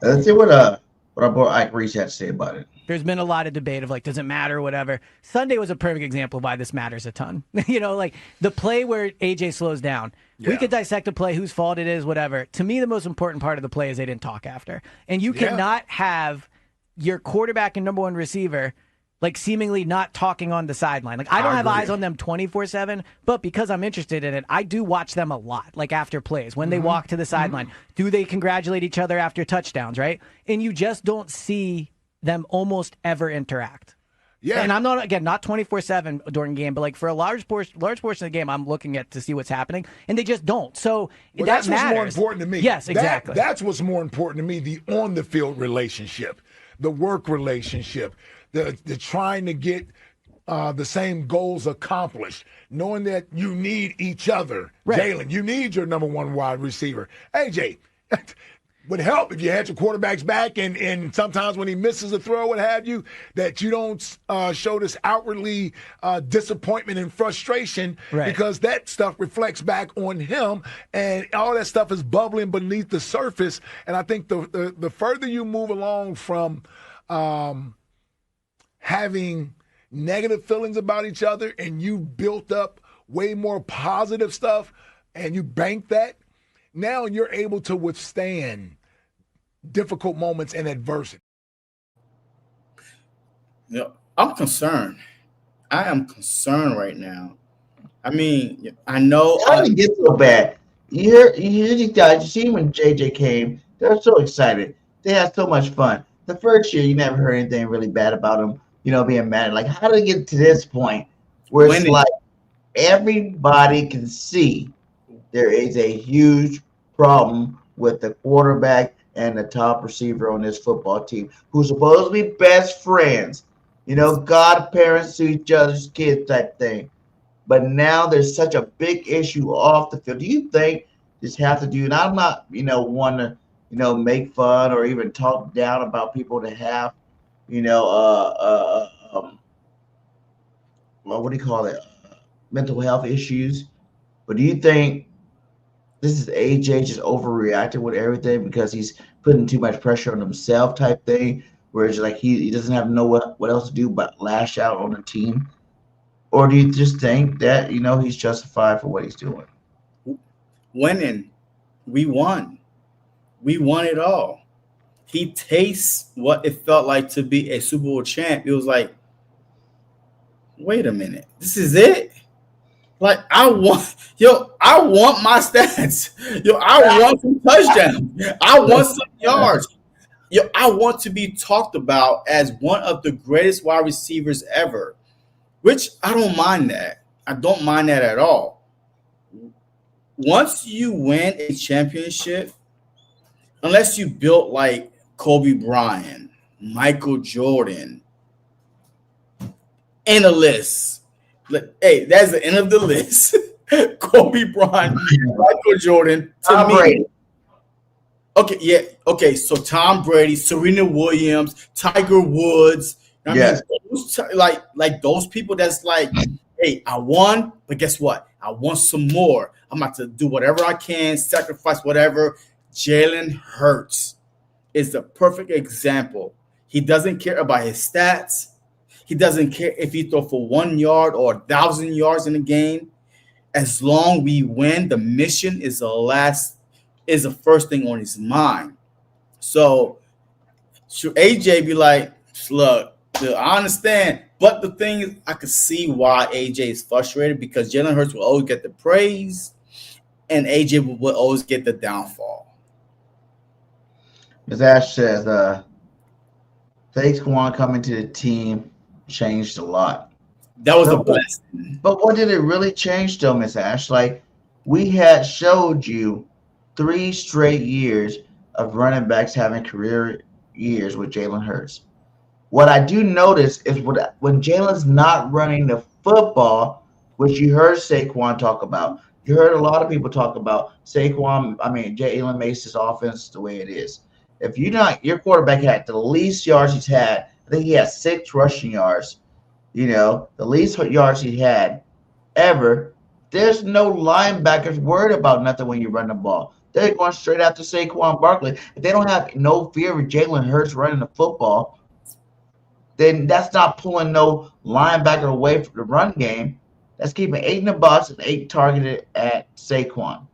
Let's see what our boy Ike Reese had to say about it. There's been a lot of debate of like, does it matter, whatever. Sunday was a perfect example of why this matters a ton. Like the play where AJ slows down. Yeah. We could dissect a play, whose fault it is, whatever. To me, the most important part of the play is they didn't talk after. And you cannot have your quarterback and number 1 receiver like seemingly not talking on the sideline. Like I don't have eyes on them 24/7, but because I'm interested in it, I do watch them a lot. Like after plays, when they walk to the sideline, do they congratulate each other after touchdowns, right? And you just don't see them almost ever interact. Yeah. And I'm not 24/7 during the game, but like for a large portion of the game, I'm looking at to see what's happening, and they just don't. So that's matters. What's more important to me. Yes, exactly. That's what's more important to me, the on the field relationship. the work relationship, the trying to get the same goals accomplished, knowing that you need each other. Right. Jalen, you need your number one wide receiver. AJ, would help if you had your quarterbacks back and sometimes when he misses a throw, what have you, that you don't show this outwardly disappointment and frustration, right, because that stuff reflects back on him and all that stuff is bubbling beneath the surface. And I think the further you move along from having negative feelings about each other and you built up way more positive stuff and you bank that, now you're able to withstand difficult moments and adversity. Yeah, I'm concerned. I am concerned right now. I mean, I know. How did it get so bad? You hear these guys. You see when JJ came, they're so excited. They had so much fun. The first year, you never heard anything really bad about them, being mad. Like, how did it get to this point where it's like everybody can see there is a huge problem with the quarterback and the top receiver on this football team who's supposed to be best friends, godparents to each other's kids type thing. But now there's such a big issue off the field. Do you think this has to do, and I'm not, one to, make fun or even talk down about people that have, what do you call it? Mental health issues. But do you think this is AJ just overreacting with everything because he's putting too much pressure on himself type thing, where it's like he doesn't have what else to do but lash out on the team? Or do you just think that, he's justified for what he's doing? Winning. We won. We won it all. He tastes what it felt like to be a Super Bowl champ. It was like, wait a minute. This is it? Like, I want my stats. I want some touchdowns. I want some yards. I want to be talked about as one of the greatest wide receivers ever, which I don't mind that. I don't mind that at all. Once you win a championship, unless you built like Kobe Bryant, Michael Jordan, in a list. Hey, that's the end of the list. Kobe Bryant, Michael Jordan, Tom Brady. Okay, yeah. Okay, so Tom Brady, Serena Williams, Tiger Woods. I mean, like those people that's like, hey, I won, but guess what? I want some more. I'm about to do whatever I can, sacrifice whatever. Jalen Hurts is the perfect example. He doesn't care about his stats. He doesn't care if he throw for 1 yard or 1,000 yards in a game. As long we win, the mission is the first thing on his mind. So should AJ be like, look, I understand, but the thing is, I could see why AJ is frustrated because Jalen Hurts will always get the praise, and AJ will always get the downfall. Ms. Ash says, Saquon coming to the team changed a lot. That was a blessing. But what did it really change, though, Miss Ash? Like, we had showed you 3 straight years of running backs having career years with Jalen Hurts. What I do notice is when Jalen's not running the football, which you heard Saquon talk about, you heard a lot of people talk about Jalen makes his offense the way it is. If your quarterback had the least yards he's had, I think he had 6 rushing yards, the least yards he had ever. There's no linebackers worried about nothing when you run the ball. They're going straight after Saquon Barkley. If they don't have no fear of Jalen Hurts running the football, then that's not pulling no linebacker away from the run game. That's keeping 8 in the box and 8 targeted at Saquon.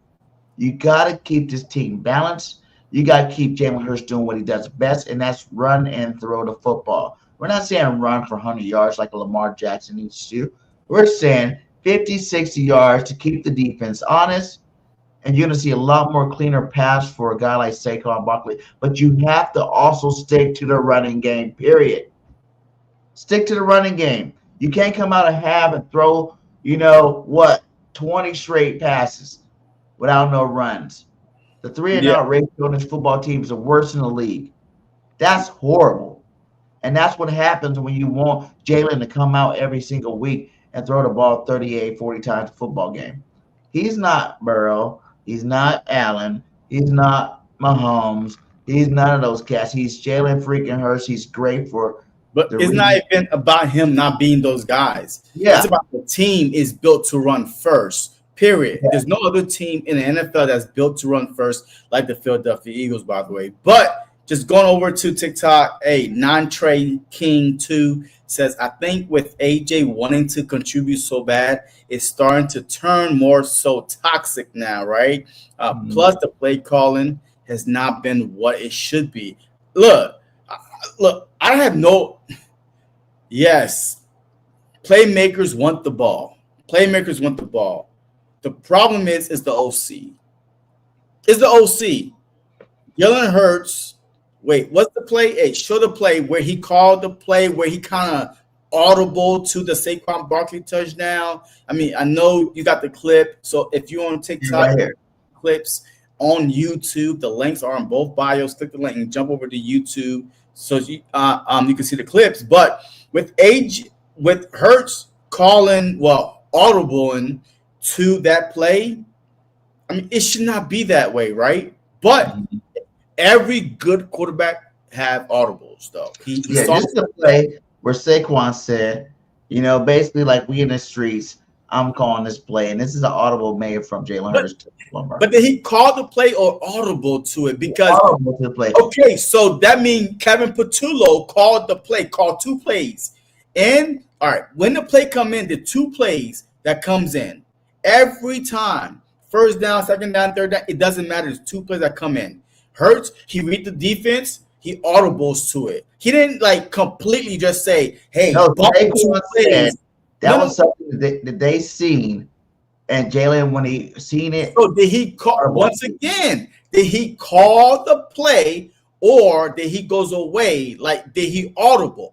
You got to keep this team balanced. You got to keep Jalen Hurts doing what he does best, and that's run and throw the football. We're not saying run for 100 yards like Lamar Jackson needs to do. We're saying 50, 60 yards to keep the defense honest, and you're going to see a lot more cleaner pass for a guy like Saquon Barkley. But you have to also stick to the running game, period. Stick to the running game. You can't come out of half and throw, 20 straight passes without no runs. The 3-and-out ratio on this football team is the worst in the league. That's horrible. And that's what happens when you want Jalen to come out every single week and throw the ball 38, 40 times a football game. He's not Burrow. He's not Allen. He's not Mahomes. He's none of those cats. He's Jalen freaking Hurts. He's great for But it's not even about him not being those guys. Yeah. It's about the team is built to run first. Period. Yeah. There's no other team in the NFL that's built to run first, like the Philadelphia Eagles, by the way. But just going over to TikTok, Non-Trade King 2 says, I think with AJ wanting to contribute so bad, it's starting to turn more so toxic now, right? Plus, the play calling has not been what it should be. Look, I have no. Yes, playmakers want the ball. Playmakers want the ball. The problem is the OC. It's the OC. Jalen Hurts. Wait, what's the play? Hey, show the play where he called the play where he kind of audible to the Saquon Barkley touchdown. I mean, I know you got the clip. So if you're on TikTok, clips on YouTube, the links are on both bios. Click the link and jump over to YouTube so you can see the clips. But with Hurts calling, audibling to that play, I mean, it should not be that way, right? But every good quarterback have audibles, though. This is the play where Saquon said, basically like we in the streets, I'm calling this play, and this is an audible made from Jalen Hurts. But did he call the play or audible to it? Because audible to the play. Okay, so that means Kevin Patullo called the play, called two plays. And all right, when the play come in, the two plays that comes in every time, first down, second down, third down, it doesn't matter. There's two plays that come in. Hurts, he read the defense, he audibles to it. He didn't completely just say, "Hey, no." Saquon said that was something that they seen, and Jalen when he seen it. So did he call once again? Did he call the play, or did he goes away? Like did he audible?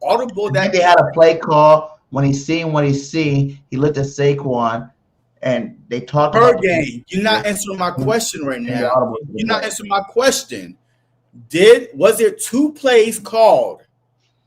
That they had a play call when he seen what he seen. He looked at Saquon. And they talked per game. You're not answering my question right now. You're not answering my question. Was there two plays called?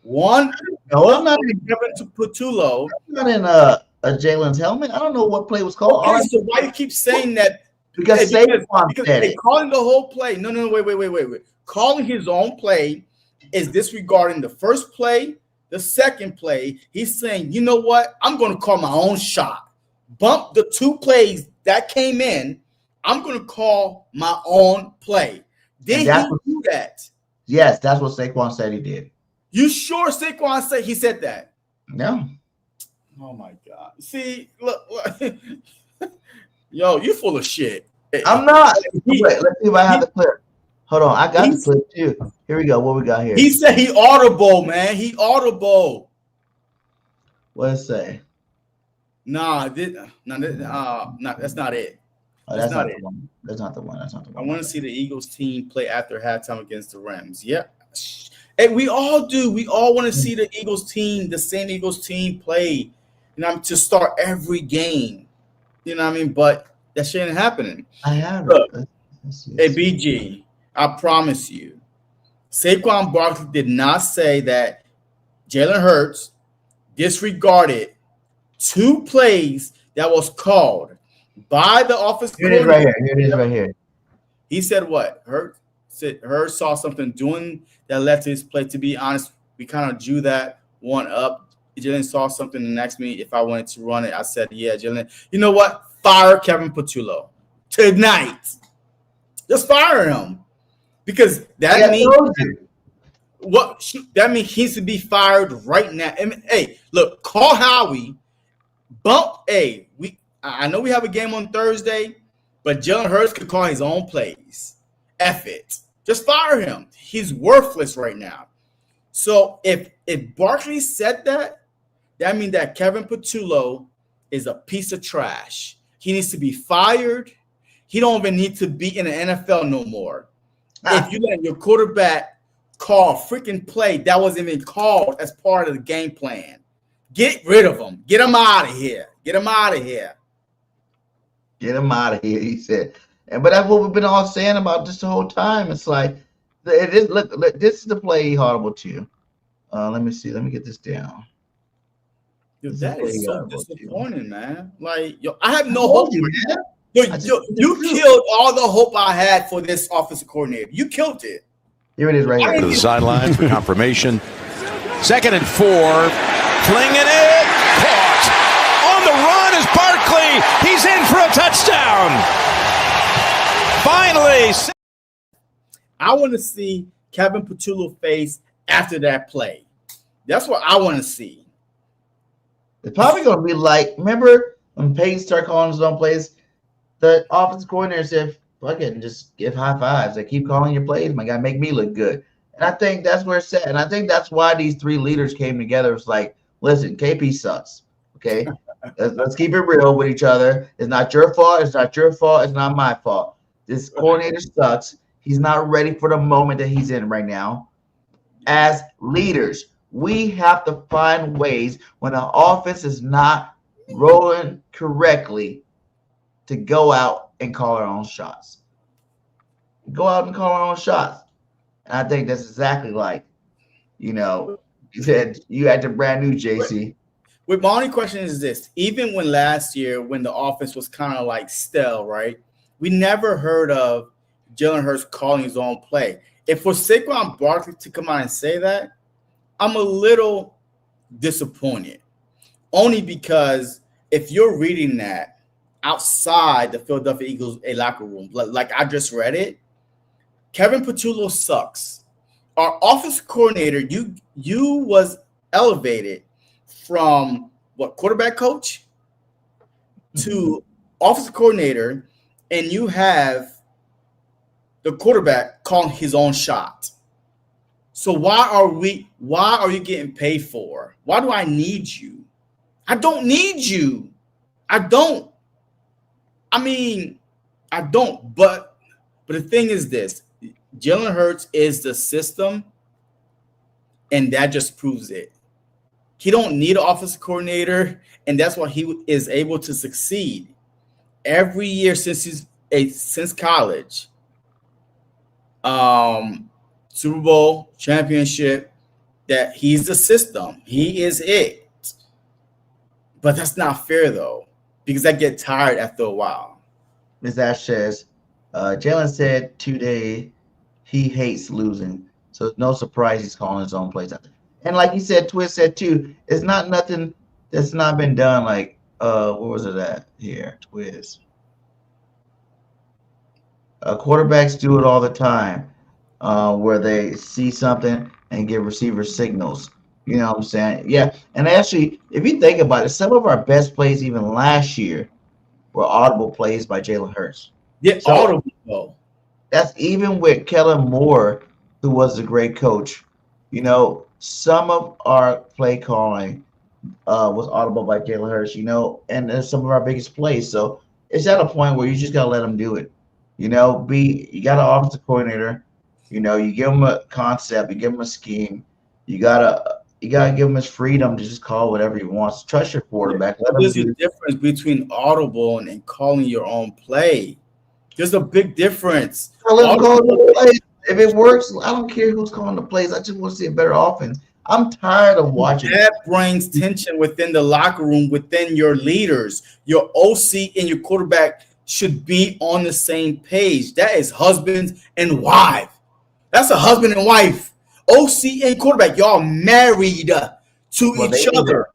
One, no, I'm not in Kevin Patullo. I'm not in a Jalen's helmet. I don't know what play was called. Okay, so why do you keep saying that? Because Saquon said it. Calling the whole play. No, wait. Calling his own play is disregarding the first play, the second play. He's saying, you know what? I'm going to call my own shot. Bump the two plays that came in. I'm going to call my own play. Did he do that? Yes, that's what Saquon said he did. You sure Saquon said he said that? No. Oh my God! See, look. Yo, you full of shit. I'm not. Wait, let's see if I have the clip. Hold on, I got the clip too. Here we go. What we got here? He said he audible, man. He audible. What does it say? Nah, that's not it. That's not the one. That's not the one. I want to see the Eagles team play after halftime against the Rams. Yeah. Hey, we all do. We all want to see the Eagles team, the same Eagles team play, to start every game. You know what I mean? But that shit ain't happening. I have it. Hey, BG, I promise you, Saquon Barkley did not say that Jalen Hurts disregarded two plays that was called by the offensive coordinator. Here it is right here. He said what? Hurts saw something doing that led to his play. To be honest, we kind of drew that one up. Jalen saw something and asked me if I wanted to run it. I said, yeah, Jalen. You know what? Fire Kevin Patullo tonight. Just fire him. Because that means that means he should be fired right now. I mean, hey, look, call Howie. I know we have a game on Thursday, but Jalen Hurts could call his own plays. F it. Just fire him. He's worthless right now. So if Barkley said that means that Kevin Patullo is a piece of trash. He needs to be fired. He don't even need to be in the NFL no more. If you let your quarterback call a freaking play that wasn't even called as part of the game plan, get rid of him. Get him out of here. Get him out of here. Get him out of here, he said. But that's what we've been all saying about this the whole time. It's like, look, this is the play he audible to. Let me see. Let me get this down. Yo, This that what is he so got, disappointing, man. Like, yo, I have no I told hope. you, man. You killed all the hope I had for this offensive coordinator. You killed it. Here it is, right here. To the sideline for confirmation. 2nd and 4. Flinging it. Caught. On the run is Barkley. He's in for a touchdown. Finally. I want to see Kevin Patullo face after that play. That's what I want to see. It's probably going to be like, remember when Peyton started calling his own plays? The offensive coordinator said, fuck it, and just give high fives. Like, keep calling your plays, my guy, make me look good. And I think that's where it's at. And I think that's why these three leaders came together. It's like, listen, KP sucks. Okay? Let's keep it real with each other. It's not your fault. It's not your fault. It's not my fault. This coordinator sucks. He's not ready for the moment that he's in right now. As leaders, we have to find ways when the offense is not rolling correctly to go out and call our own shots. Go out and call our own shots. And I think that's exactly like, you said you had the brand new JC. With my only question is this: even when last year, when the offense was kind of like stale, right? We never heard of Jalen Hurts calling his own play. If for Saquon Barkley to come out and say that, I'm a little disappointed. Only because if you're reading that outside the Philadelphia Eagles locker room, like I just read it, Kevin Patullo sucks. Our offensive coordinator, you was elevated from quarterback coach to offensive coordinator, and you have the quarterback calling his own shot. So why are you getting paid for? Why do I need you? I don't need you. I don't. I mean, I don't. But the thing is this: Jalen Hurts is the system, and that just proves it. He don't need an offensive coordinator, and that's why he is able to succeed every year since college. Super Bowl championship. That he's the system. He is it. But that's not fair though, because I get tired after a while. Ms. Ash says, Jalen said today he hates losing, so it's no surprise he's calling his own plays out there. And like he said, Twist said too, it's not nothing that's not been done. Like, where was it at here? Twist. Quarterbacks do it all the time, where they see something and give receivers signals. You know what I'm saying? Yeah. And actually, if you think about it, some of our best plays even last year were audible plays by Jalen Hurts. Yeah, so, audible. That's even with Kellen Moore, who was a great coach. Some of our play calling was audible by Jalen Hurts, and some of our biggest plays. So it's at a point where you just got to let them do it. You got an offensive coordinator. You give him a concept, you give him a scheme. You gotta give him his freedom to just call whatever he wants. Trust your quarterback. There's a difference between audible and calling your own play. There's a big difference. Let him call the plays. If it works, I don't care who's calling the plays. I just want to see a better offense. I'm tired of watching. That brings tension within the locker room, within your leaders. Your OC and your quarterback should be on the same page. That is husband and wife. That's a husband and wife. OC and quarterback, y'all married to each other.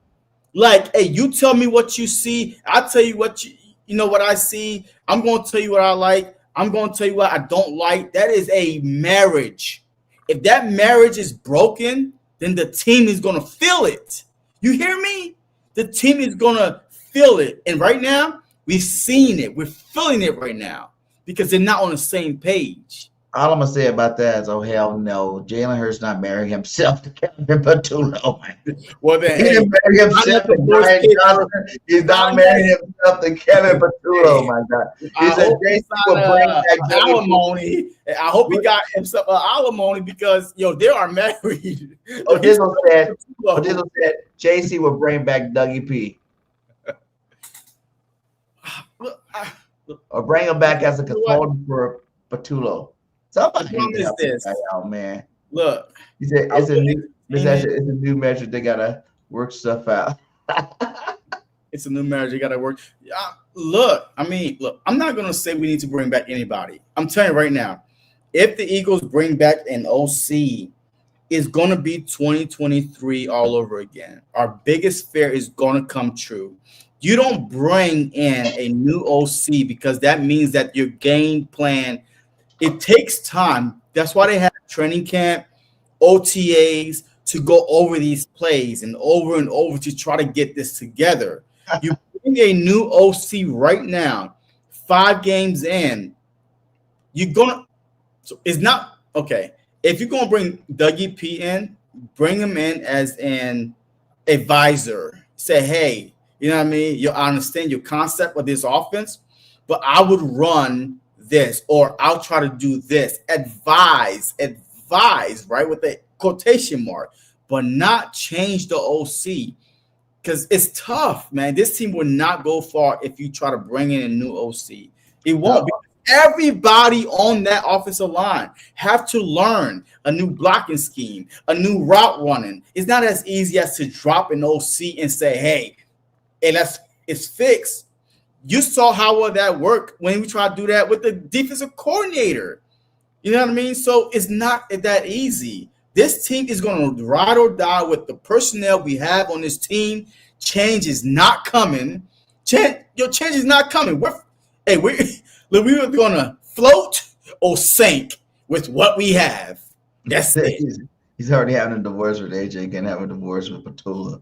Like, hey, you tell me what you see. I'll tell you what what I see. I'm going to tell you what I like. I'm going to tell you what I don't like. That is a marriage. If that marriage is broken, then the team is going to feel it. You hear me? The team is going to feel it. And right now, we've seen it. We're feeling it right now because they're not on the same page. All I'm gonna say about that is, oh hell no, Jalen Hurts not marrying himself to Kevin Patullo. Well, then, he didn't marry himself to Brian Johnson. He's not marrying himself to Kevin Patullo. My God, he said JC will bring back alimony. I hope he got himself an alimony because they are married. Dizzle said JC will bring back Dougie P. Or bring him back as a consultant for Patullo. Somebody is this? Out, man. Look, he said it's a new It's a new measure. They gotta work stuff out. It's a new marriage. You got to work. Look, I'm not going to say we need to bring back anybody. I'm telling you right now, if the Eagles bring back an OC, it's going to be 2023 all over again. Our biggest fear is going to come true. You don't bring in a new OC because that means that your game plan, it takes time. That's why they have training camp, OTAs, to go over these plays and over to try to get this together. You bring a new OC right now, 5 games in, you're gonna. So it's not okay. If you're gonna bring Dougie P in, bring him in as an advisor. Say, hey, you know what I mean? You understand your concept of this offense, but I would run this, or I'll try to do this. Advise, right, with the quotation mark, but not change the OC. Because it's tough, man. This team will not go far if you try to bring in a new OC. It won't. Everybody on that offensive line have to learn a new blocking scheme, a new route running. It's not as easy as to drop an OC and say, hey, it's fixed. You saw how well that worked when we tried to do that with the defensive coordinator. You know what I mean? So it's not that easy. This team is going to ride or die with the personnel we have on this team. Change is not coming. Your change is not coming. We're going to float or sink with what we have. That's it. He's already having a divorce with AJ. Can't have a divorce with Petula.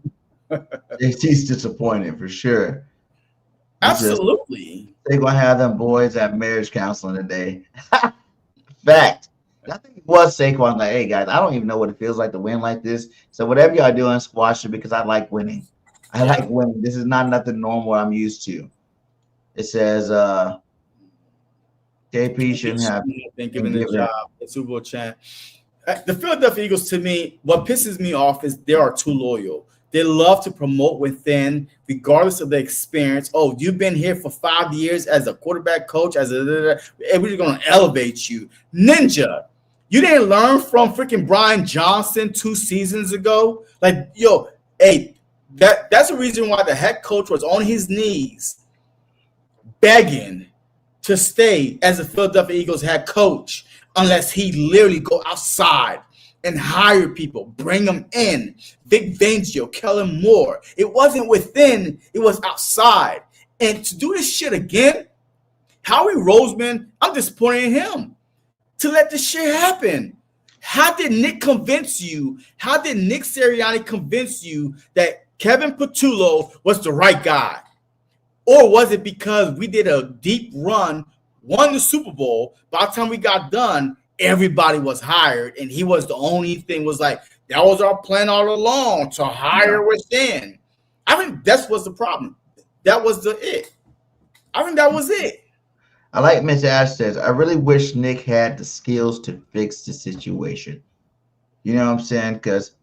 He's disappointed for sure. Absolutely. They're going to have them boys at marriage counseling today. Fact. I think it was Saquon like, hey, guys, I don't even know what it feels like to win like this. So whatever y'all doing, squash it because I like winning. I like winning. This is not nothing normal I'm used to. It says KP shouldn't have been given the job. The Super Bowl champ. The Philadelphia Eagles, to me, what pisses me off is they are too loyal. They love to promote within, regardless of the experience. Oh, you've been here for 5 years as a quarterback coach, we're going to elevate you. Ninja, you didn't learn from freaking Brian Johnson 2 seasons ago? Like, yo, hey, that's the reason why the head coach was on his knees begging to stay as the Philadelphia Eagles head coach unless he literally go outside and hire people, bring them in. Vic Fangio, Kellen Moore. It wasn't within, it was outside. And to do this shit again, Howie Roseman, I'm disappointed in him to let this shit happen. How did Nick convince you? How did Nick Sirianni convince you that Kevin Petullo was the right guy? Or was it because we did a deep run, won the Super Bowl, by the time we got done, everybody was hired, and he was the only thing was like, that was our plan all along, to hire within. I think that's what's the problem. That was it. I think that was it. I like Miss Ash says, I really wish Nick had the skills to fix the situation. You know what I'm saying? Because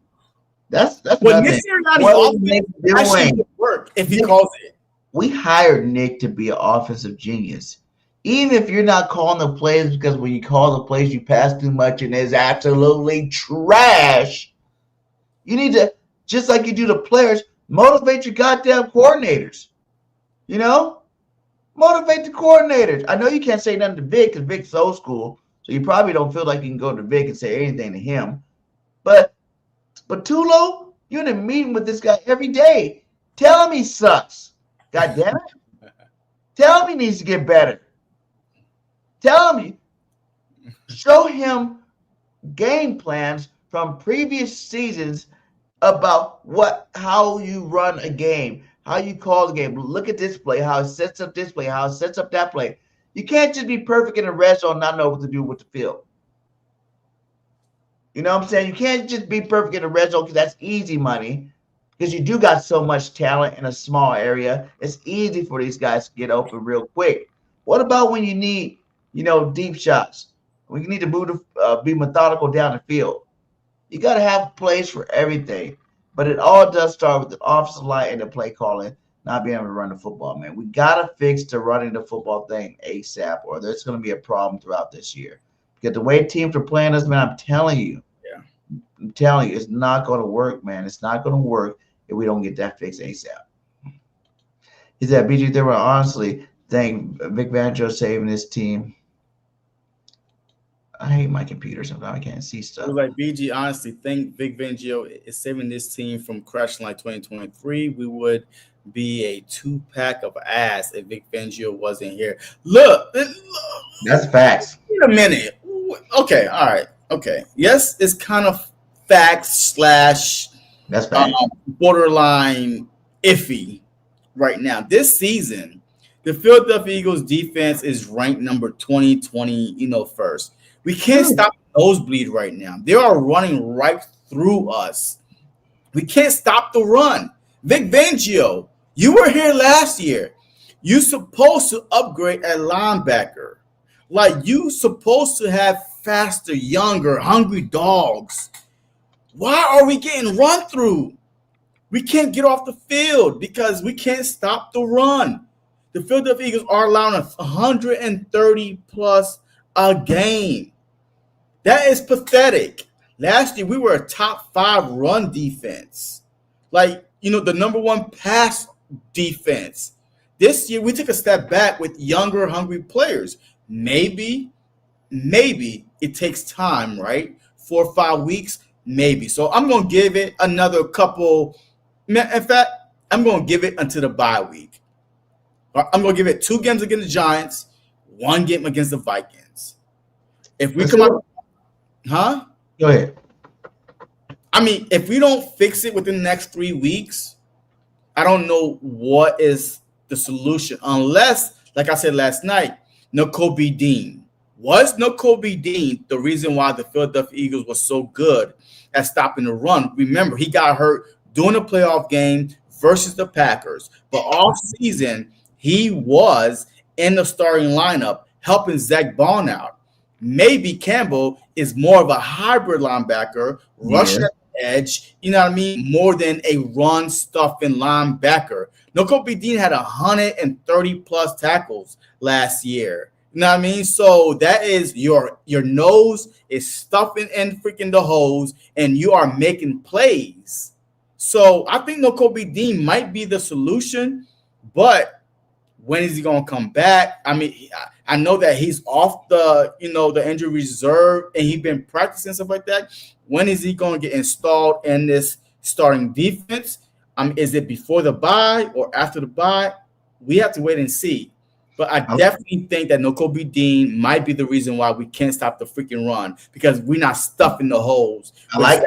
that's well, Nick Sirianni actually would work if he calls it. We hired Nick to be an offensive genius. Even if you're not calling the plays, because when you call the plays, you pass too much and it's absolutely trash. You need to, just like you do the players, motivate your goddamn coordinators. You know? Motivate the coordinators. I know you can't say nothing to Vic because Vic's old school, so you probably don't feel like you can go to Vic and say anything to him. But Tulo, you're in a meeting with this guy every day. Tell him he sucks. God damn it. Tell him he needs to get better. Tell him, show him game plans from previous seasons about how you run a game, how you call the game. Look at this play, how it sets up this play, how it sets up that play. You can't just be perfect in the red zone and not know what to do with the field. You know what I'm saying? You can't just be perfect in the red zone because that's easy money, because you do got so much talent in a small area. It's easy for these guys to get open real quick. What about when you need, deep shots? We need to be methodical down the field. You got to have plays for everything. But it all does start with the offensive line and the play calling, not being able to run the football, man. We got to fix the running the football thing ASAP, or there's going to be a problem throughout this year. Because the way teams are playing us, man, I'm telling you, I'm telling you, it's not going to work, man. It's not going to work if we don't get that fixed ASAP. He said, BG, they were honestly thank Vic Fangio saving this team. I hate my computer sometimes. I can't see stuff. It was like, BG, honestly, think Vic Fangio is saving this team from crashing like 2023. We would be a 2-pack of ass if Vic Fangio wasn't here. Look. That's facts. Wait a minute. Okay, all right. Okay. Yes, it's kind of facts / that's facts. Borderline iffy right now. This season, the Philadelphia Eagles defense is ranked number 20, first. We can't stop the nosebleed right now. They are running right through us. We can't stop the run. Vic Fangio, you were here last year. You supposed to upgrade at linebacker. Like, you supposed to have faster, younger, hungry dogs. Why are we getting run through? We can't get off the field because we can't stop the run. The Philadelphia Eagles are allowing 130 plus a game. That is pathetic. Last year, we were a top 5 run defense. Like, the number 1 pass defense. This year, we took a step back with younger, hungry players. Maybe it takes time, right? 4 or 5 weeks, maybe. So I'm going to give it another couple. In fact, I'm going to give it until the bye week. I'm going to give it 2 games against the Giants, 1 game against the Vikings. If we come out, Go ahead. I mean, if we don't fix it within the next 3 weeks, I don't know what is the solution. Unless, like I said last night, Nakobe Dean. Was Nakobe Dean the reason why the Philadelphia Eagles was so good at stopping the run? Remember, he got hurt during the playoff game versus the Packers. But all season, he was in the starting lineup helping Zach Bond out. Maybe Campbell is more of a hybrid linebacker, rushing at the edge, more than a run-stuffing linebacker. Nakobe Dean had 130-plus tackles last year. You know what I mean? So that is your nose is stuffing in freaking the holes, and you are making plays. So I think Nakobe Dean might be the solution, but when is he going to come back? I mean, I know that he's off the injury reserve and he's been practicing stuff like that. When is he going to get installed in this starting defense? Is it before the bye or after the bye? We have to wait and see. But I definitely think that Nakobe Dean might be the reason why we can't stop the freaking run because we're not stuffing the holes. I like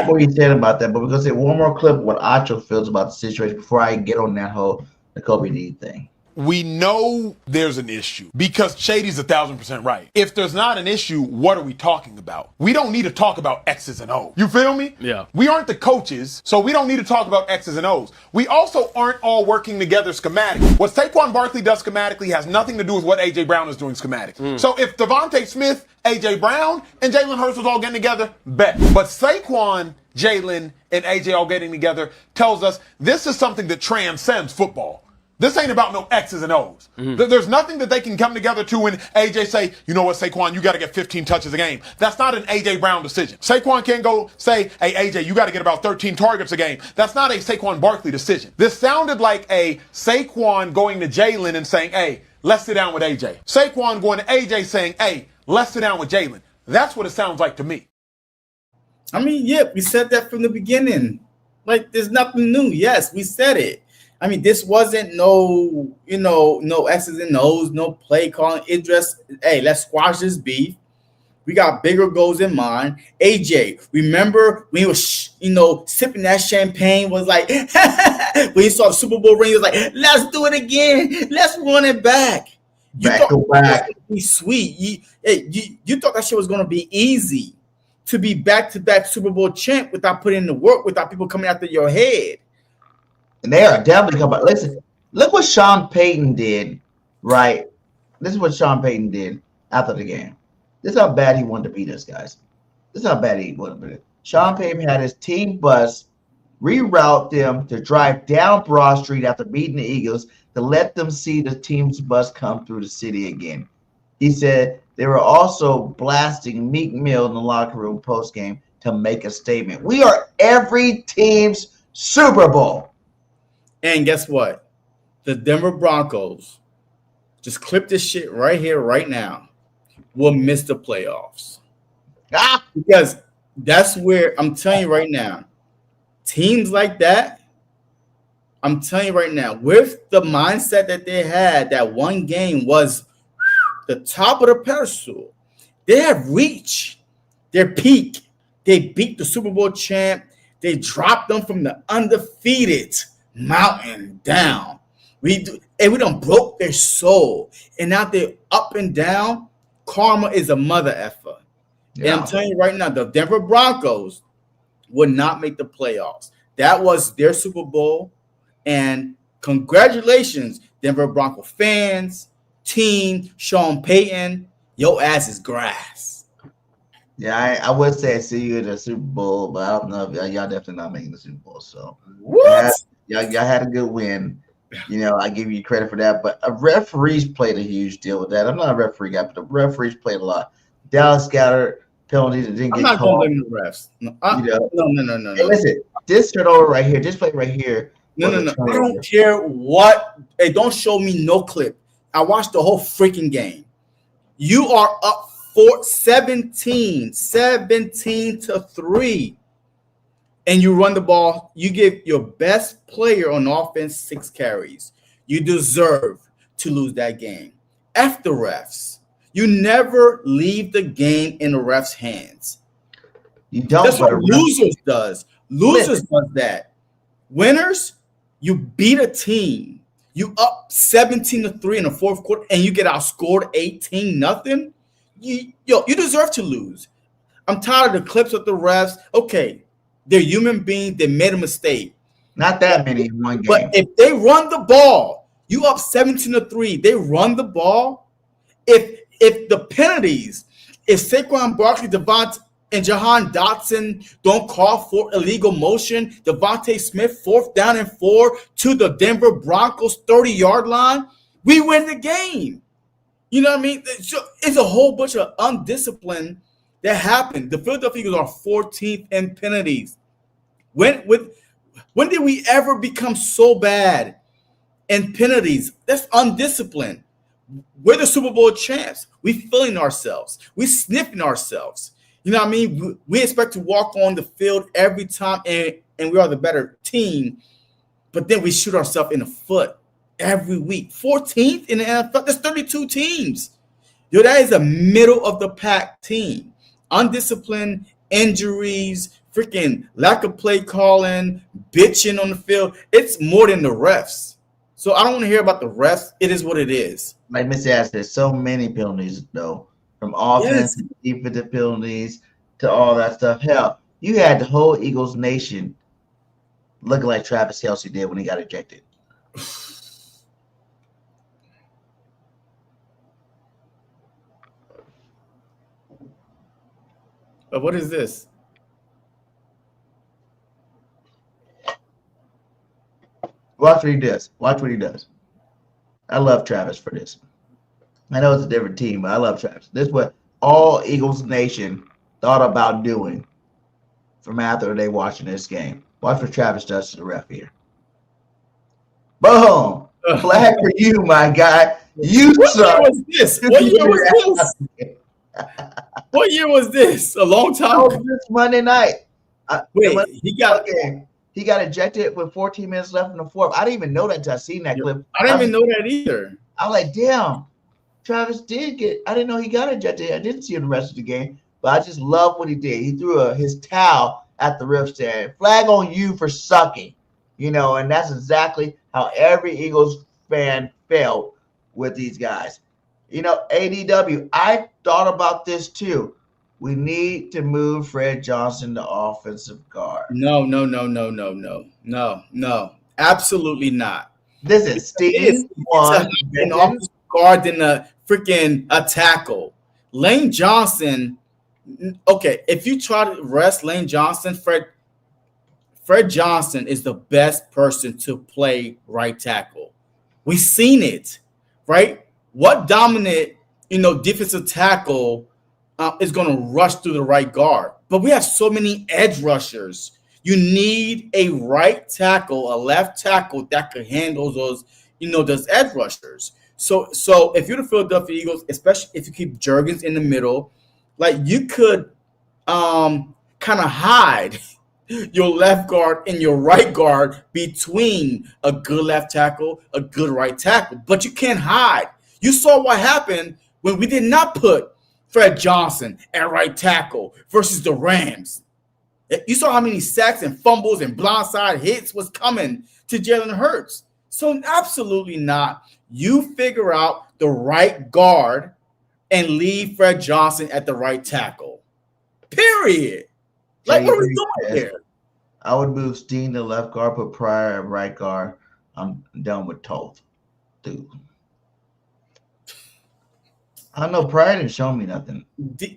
what you said about that, but we're going to say one more clip of what Acho feels about the situation before I get on that whole Nakobe Dean thing. We know there's an issue because Shady's 1,000% right. If there's not an issue, what are we talking about? We don't need to talk about X's and O's. You feel me? Yeah. We aren't the coaches, so we don't need to talk about X's and O's. We also aren't all working together schematically. What Saquon Barkley does schematically has nothing to do with what A.J. Brown is doing schematically. So if Devontae Smith, A.J. Brown, and Jalen Hurts was all getting together, bet. But Saquon, Jalen, and A.J. all getting together tells us this is something that transcends football. This ain't about no X's and O's. There's nothing that they can come together to when AJ say, you know what, Saquon, you got to get 15 touches a game. That's not an AJ Brown decision. Saquon can't go say, hey, AJ, you got to get about 13 targets a game. That's not a Saquon Barkley decision. This sounded like a Saquon going to Jalen and saying, hey, let's sit down with AJ. Saquon going to AJ saying, hey, let's sit down with Jalen. That's what it sounds like to me. I mean, yeah, we said that from the beginning. Like, there's nothing new. Yes, we said it. I mean, this wasn't no X's and O's, no play calling. It just, hey, let's squash this beef. We got bigger goals in mind. AJ, remember when he was, sipping that champagne, was like, when he saw the Super Bowl ring, he was like, let's do it again. Let's run it back. You thought it was going to be sweet. You thought that shit was going to be easy to be back-to-back Super Bowl champ without putting in the work, without people coming after your head. And they are definitely coming. Listen, look what Sean Payton did, right? This is what Sean Payton did after the game. This is how bad he wanted to beat us, guys. This is how bad he wanted to beat us. Sean Payton had his team bus reroute them to drive down Broad Street after beating the Eagles to let them see the team's bus come through the city again. He said they were also blasting Meek Mill in the locker room post-game, to make a statement. We are every team's Super Bowl. And guess what? The Denver Broncos, just clip this shit right here, right now, will miss the playoffs. Because that's where I'm telling you right now, teams like that, I'm telling you right now, with the mindset that they had, that one game was the top of the pedestal, they have reached their peak. They beat the Super Bowl champ. They dropped them from the undefeated mountain down. We done broke their soul. And now they're up and down. Karma is a mother effer. Yeah. And I'm telling you right now, the Denver Broncos would not make the playoffs. That was their Super Bowl. And congratulations, Denver Bronco fans, team, Sean Payton. Your ass is grass. Yeah, I would say I see you in the Super Bowl, but I don't know if y'all definitely not making the Super Bowl. So what? Y'all had a good win. You know, I give you credit for that. But referees played a huge deal with that. I'm not a referee guy, but the referees played a lot. Dallas scattered penalties that didn't get called. I'm not going to blame the refs. No. Hey, listen, this turnover right here, this play right here. No. I don't care what. Hey, don't show me no clip. I watched the whole freaking game. You are up 17 to 3, and you run the ball. You give your best player on offense 6 carries. You deserve to lose that game. F the refs. You never leave the game in the refs' hands. You don't. That's what losers does. Losers does that. Winners, you beat a team. You up 17 to 3 in the fourth quarter, and you get outscored 18-0. You deserve to lose. I'm tired of the clips of the refs. Okay, they're human beings. They made a mistake. Not that many in one game. But if they run the ball, you up 17 to 3. They run the ball. If the penalties, if Saquon Barkley, Devontae, and Jahan Dotson don't call for illegal motion, Devontae Smith 4th down and 4 to the Denver Broncos 30-yard line, we win the game. You know what I mean? It's a whole bunch of undiscipline that happened. The Philadelphia Eagles are 14th in penalties. When did we ever become so bad in penalties? That's undisciplined. We're the Super Bowl champs. We feeling ourselves. We sniffing ourselves. You know what I mean? We expect to walk on the field every time, and we are the better team, but then we shoot ourselves in the foot every week. 14th in the NFL. There's 32 teams. Yo, that is a middle of the pack team. Undisciplined, injuries, freaking lack of play calling, bitching on the field. It's more than the refs. So I don't want to hear about the refs. It is what it is. Like Missy asked, there's so many penalties, though. From offense to defensive penalties to all that stuff. Hell, you had the whole Eagles nation looking like Travis Kelce did when he got ejected. What is this? Watch what he does. Watch what he does. I love Travis for this. I know it's a different team, but I love Travis. This is what all Eagles Nation thought about doing from after they watching this game. Watch what Travis does to the ref here. Boom! Flag for you, my guy. You suck. What year was this? What year was this? What year was this? A long time ago. This Monday night. Wait, he got ejected with 14 minutes left in the fourth. I didn't even know that until I seen that clip. I didn't even know that either. I was like, damn. Travis did get. I didn't know he got ejected. I didn't see him the rest of the game, but I just love what he did. He threw his towel at the ref stand. Flag on you for sucking, and that's exactly how every Eagles fan felt with these guys. ADW. I thought about this too. We need to move Fred Johnson to offensive guard. No. Absolutely not. This is Steve one an offensive guard than a freaking tackle. Lane Johnson. Okay, if you try to rest Lane Johnson, Fred Johnson is the best person to play right tackle. We've seen it, right? What dominant, defensive tackle is going to rush through the right guard. But we have so many edge rushers. You need a right tackle, a left tackle that could handle those, those edge rushers. So if you're the Philadelphia Eagles, especially if you keep Jurgens in the middle, like you could kind of hide your left guard and your right guard between a good left tackle, a good right tackle. But you can't hide. You saw what happened when we did not put Fred Johnson at right tackle versus the Rams. You saw how many sacks and fumbles and blindside hits was coming to Jalen Hurts. So absolutely not. You figure out the right guard and leave Fred Johnson at the right tackle. Period. Like, what are we doing here? I would move Steen to left guard, put Pryor at right guard. I'm done with Toth, dude. I don't know. Pryor didn't show me nothing.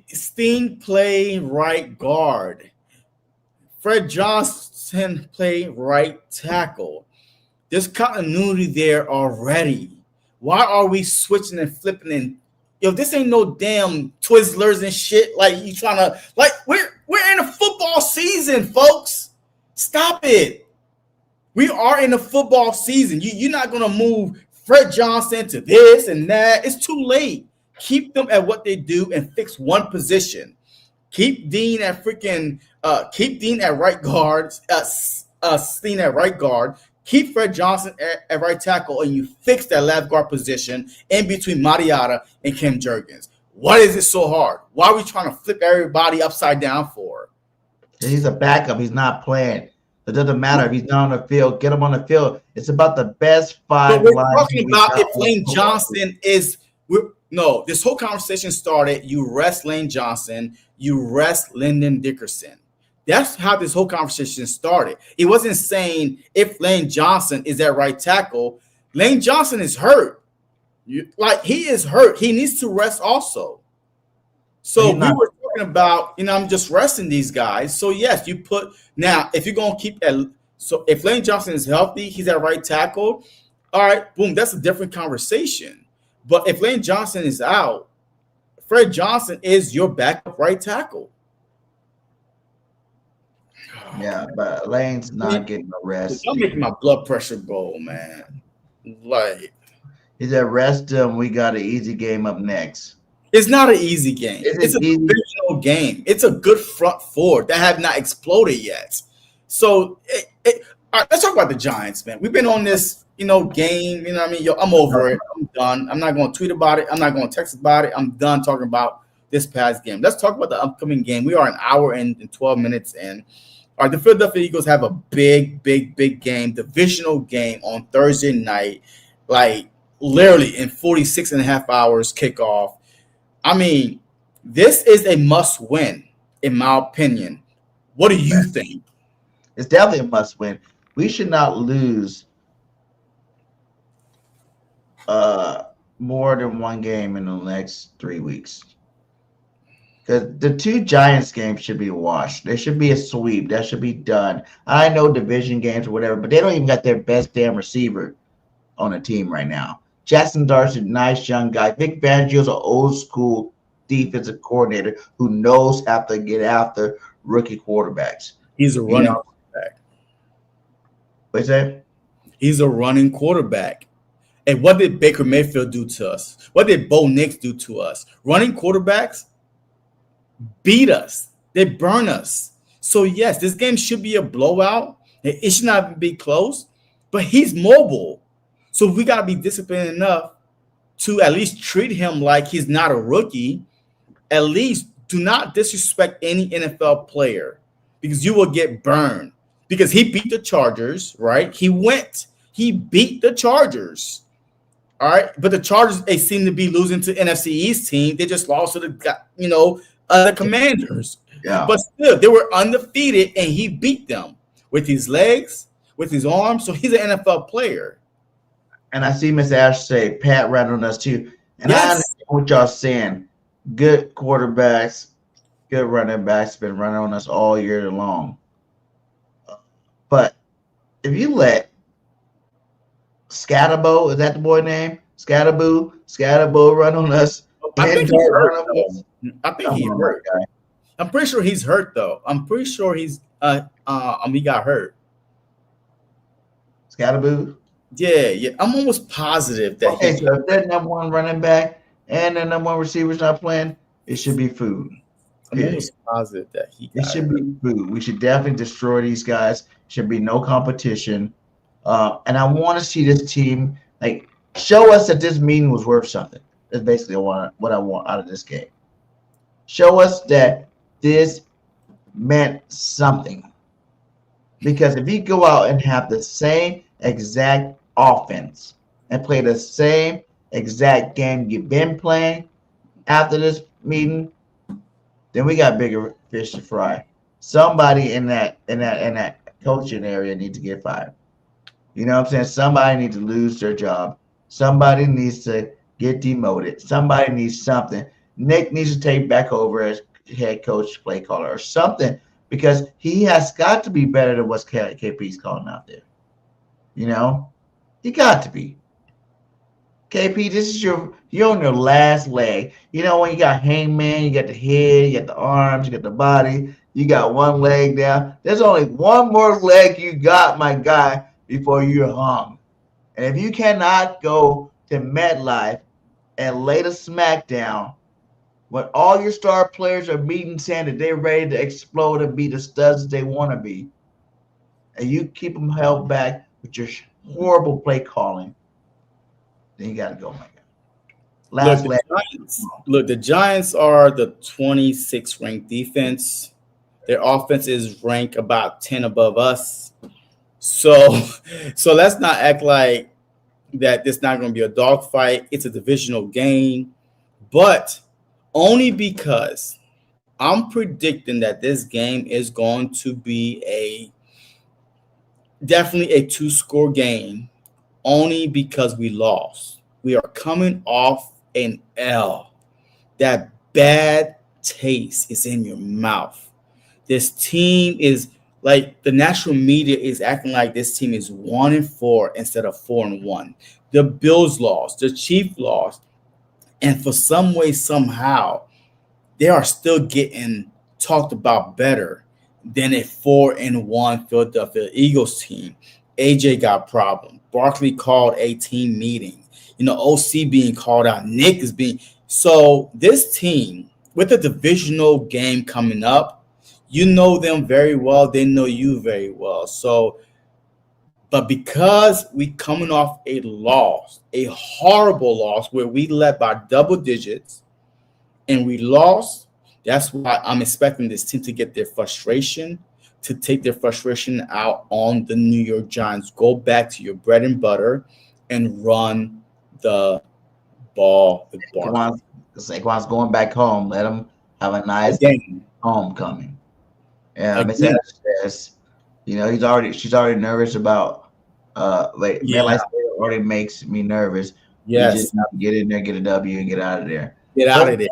Steen play right guard. Fred Johnson play right tackle. There's continuity there already. Why are we switching and flipping? And this ain't no damn Twizzlers and shit. Like you trying to we're in a football season, folks. Stop it. We are in a football season. You're not gonna move Fred Johnson to this and that. It's too late. Keep them at what they do and fix one position. Keep Dean at right guard. Steen at right guard. Keep Fred Johnson at right tackle, and you fix that left guard position in between Mariota and Kim Jurgens. Why is it so hard? Why are we trying to flip everybody upside down for? He's a backup. He's not playing. It doesn't matter if he's not on the field. Get him on the field. It's about the best five. But we're talking about if Lane Johnson is. No, this whole conversation started. You rest Lane Johnson. You rest Lyndon Dickerson. That's how this whole conversation started. It wasn't saying if Lane Johnson is at right tackle. Lane Johnson is hurt. He is hurt. He needs to rest also. So we were talking about, I'm just resting these guys. So yes, you put now if you're gonna keep so if Lane Johnson is healthy, he's at right tackle. All right, boom, that's a different conversation. But if Lane Johnson is out, Fred Johnson is your backup right tackle. Yeah, but Lane's not getting a rest. You're making my blood pressure go, man. He said, rest him. We got an easy game up next. It's not an easy game. It's a divisional game. It's a good front four that have not exploded yet. So all right, let's talk about the Giants, man. We've been on this, game. I'm over it. I'm done. I'm not going to tweet about it. I'm not going to text about it. I'm done talking about this past game. Let's talk about the upcoming game. We are an hour and 12 minutes in. All right, the Philadelphia Eagles have a big game, divisional game on Thursday night, literally in 46 and a half hours kickoff. I mean, this is a must win, in my opinion. What do you think? It's definitely a must win. We should not lose more than one game in the next 3 weeks. Because the two Giants games should be washed. There should be a sweep. That should be done. I know division games or whatever, but they don't even got their best damn receiver on the team right now. Jackson Dart's a nice young guy. Vic Fangio's an old school defensive coordinator who knows how to get after rookie quarterbacks. He's a running quarterback. What's that? He's a running quarterback. And what did Baker Mayfield do to us? What did Bo Nix do to us? Running quarterbacks beat us. They burn us. So, yes, this game should be a blowout. It should not be close. But he's mobile. So we got to be disciplined enough to at least treat him like he's not a rookie. At least do not disrespect any NFL player because you will get burned. Because he beat the Chargers, right? He beat the Chargers. All right. But the Chargers, they seem to be losing to NFC East team. They just lost to the, other Commanders. Yeah. But still, they were undefeated and he beat them with his legs, with his arms. So he's an NFL player. And I see Miss Ash say Pat ran on us too. And Yes. I understand what y'all saying. Good quarterbacks, good running backs been running on us all year long. But if you let Scatterbo, is that the boy name? Scatterbo run on us. I think he's hurt. I think he hurt. I'm pretty sure he's hurt though. I'm pretty sure he's he got hurt. Scatterboo? Yeah. I'm almost positive that so if that number one running back and the number one receiver's not playing, it should be food. I'm almost positive that it should be food. We should definitely destroy these guys. Should be no competition. And I want to see this team show us that this meeting was worth something. That's basically what I want out of this game. Show us that this meant something. Because if you go out and have the same exact offense and play the same exact game you've been playing after this meeting, then we got bigger fish to fry. Somebody in that coaching area needs to get fired. You know what I'm saying? Somebody needs to lose their job. Somebody needs to get demoted. Somebody needs something. Nick needs to take back over as head coach, play caller, or something, because he has got to be better than what KP's calling out there. You know, he got to be. KP, this is you're on your last leg. You know, when you got hangman, you got the head, you got the arms, you got the body, you got one leg down. There's only one more leg you got, my guy, before you're hung. And if you cannot go to MetLife and lay the smack down when all your star players are meeting, saying that they're ready to explode and be the studs they want to be, and you keep them held back with your horrible play calling, then you got to go, my guy. The Giants are the 26th ranked defense. Their offense is ranked about 10 above us. So let's not act like that it's not going to be a dogfight. It's a divisional game, but only because I'm predicting that this game is going to be definitely a 2-score game, only because we lost. We are coming off an L. That bad taste is in your mouth. This team is like, the national media is acting like this team is 1-4 instead of 4-1. The Bills lost, the Chiefs lost, and for some way, somehow, they are still getting talked about better than a 4-1 Philadelphia Eagles team. AJ got problem. Barkley called a team meeting. You know, OC being called out. Nick is being. So this team, with a divisional game coming up, you know them very well. They know you very well. So, but because we coming off a loss, a horrible loss where we led by double digits and we lost, that's why I'm expecting this team to get their frustration, to take their frustration out on the New York Giants. Go back to your bread and butter and run the ball. Saquon's going back home. Let him have a nice homecoming. Yeah, Miss Ash says, you know, she's already nervous about MetLife already makes me nervous. Yes. You just have to get in there, get a W, and get out of there. Get out of there.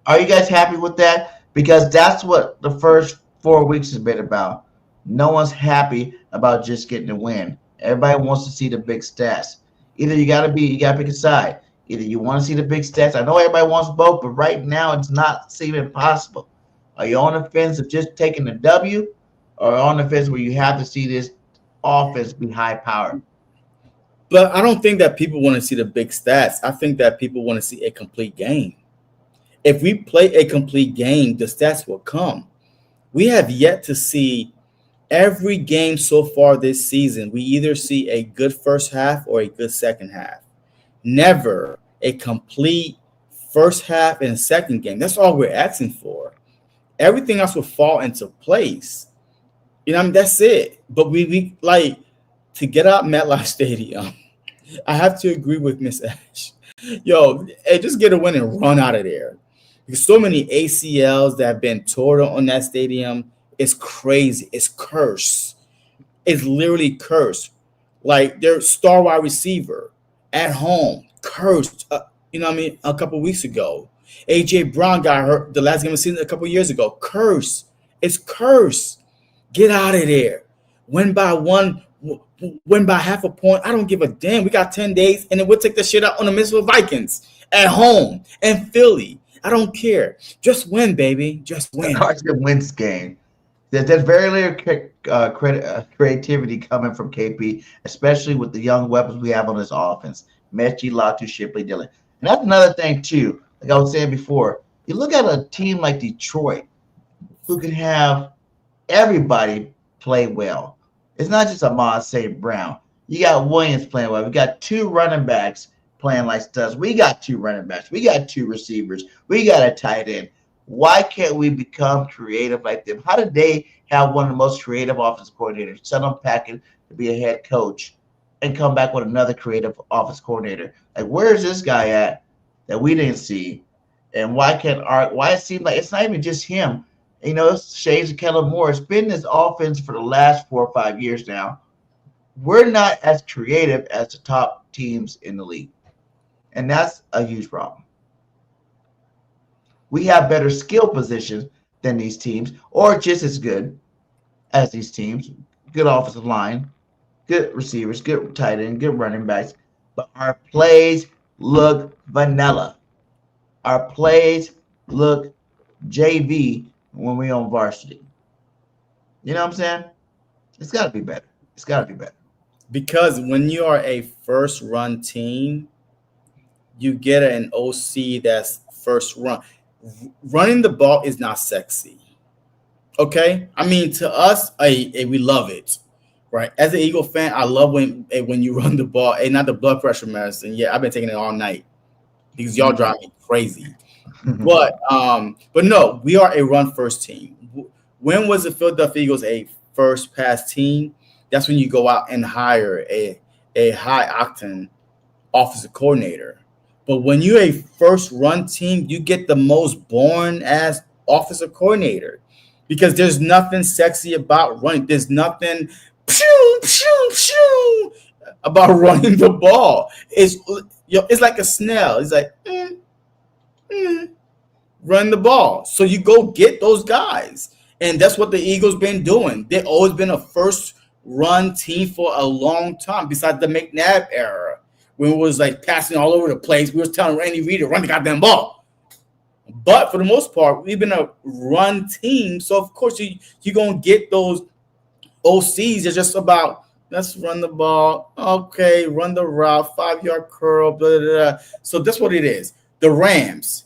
Are you guys happy with that? Because that's what the first 4 weeks has been about. No one's happy about just getting a win. Everybody wants to see the big stats. Either you gotta pick a side. Either you want to see the big stats. I know everybody wants both, but right now it's not seeming possible. Are you on the fence of just taking the W, or on the fence where you have to see this offense be high powered? But I don't think that people want to see the big stats. I think that people want to see a complete game. If we play a complete game, the stats will come. We have yet to see every game so far this season. We either see a good first half or a good second half. Never a complete first half and second game. That's all we're asking for. Everything else will fall into place. You know, I mean, that's it. But we like to get out MetLife Stadium. I have to agree with Miss Ash. Yo, hey, just get a win and run out of there. Because so many ACLs that have been torn on that stadium. It's crazy. It's cursed. It's literally cursed. Like their star wide receiver at home, cursed. You know what I mean? A couple weeks ago. AJ Brown got hurt the last game of the season a couple years ago. Curse. It's cursed. Get out of there. Win by half a point. I don't give a damn. We got 10 days, and then we'll take the shit out on the Minnesota Vikings at home and Philly. I don't care. Just win, baby. Just win. Carson wins game. There's very little creativity coming from KP, especially with the young weapons we have on this offense. Mechie, Latu, Shipley, Dillon. And that's another thing, too. Like I was saying before, you look at a team like Detroit who can have everybody play well. It's not just Ahmad St. Brown. You got Williams playing well. We got 2 running backs playing like studs. We got 2 running backs. We got 2 receivers. We got a tight end. Why can't we become creative like them? How did they have one of the most creative offense coordinators, send them packing to be a head coach, and come back with another creative offense coordinator? Like, where's this guy at that we didn't see? And why it seems like it's not even just him? You know, it's shades of Kellen Moore. It's been this offense for the last 4 or 5 years now. We're not as creative as the top teams in the league. And that's a huge problem. We have better skill positions than these teams, or just as good as these teams. Good offensive line, good receivers, good tight end, good running backs. But our plays look vanilla. Our plays look JV when we're on varsity. You know what I'm saying? It's got to be better. It's got to be better. Because when you are a first run team, you get an OC that's first run. Running the ball is not sexy. Okay? I mean, to us, we love it. Right? As an Eagle fan, I love when you run the ball. Not the blood pressure medicine. Yeah, I've been taking it all night because y'all drive me crazy. But no, we are a run first team. When was the Philadelphia Eagles a first pass team? That's when you go out and hire a high octane offensive coordinator. But when you're a first run team, you get the most boring ass offensive coordinator because there's nothing sexy about running. There's nothing about running the ball. It's like a snail. It's like run the ball. So you go get those guys. And that's what the Eagles been doing. They've always been a first run team for a long time, besides the McNabb era, when it was like passing all over the place. We was telling Randy Reed to run the goddamn ball. But for the most part, we've been a run team. So, of course, you're going to get those OCs. It's just about, let's run the ball. Okay, run the route, 5-yard curl, blah, blah, blah. So that's what it is. The Rams.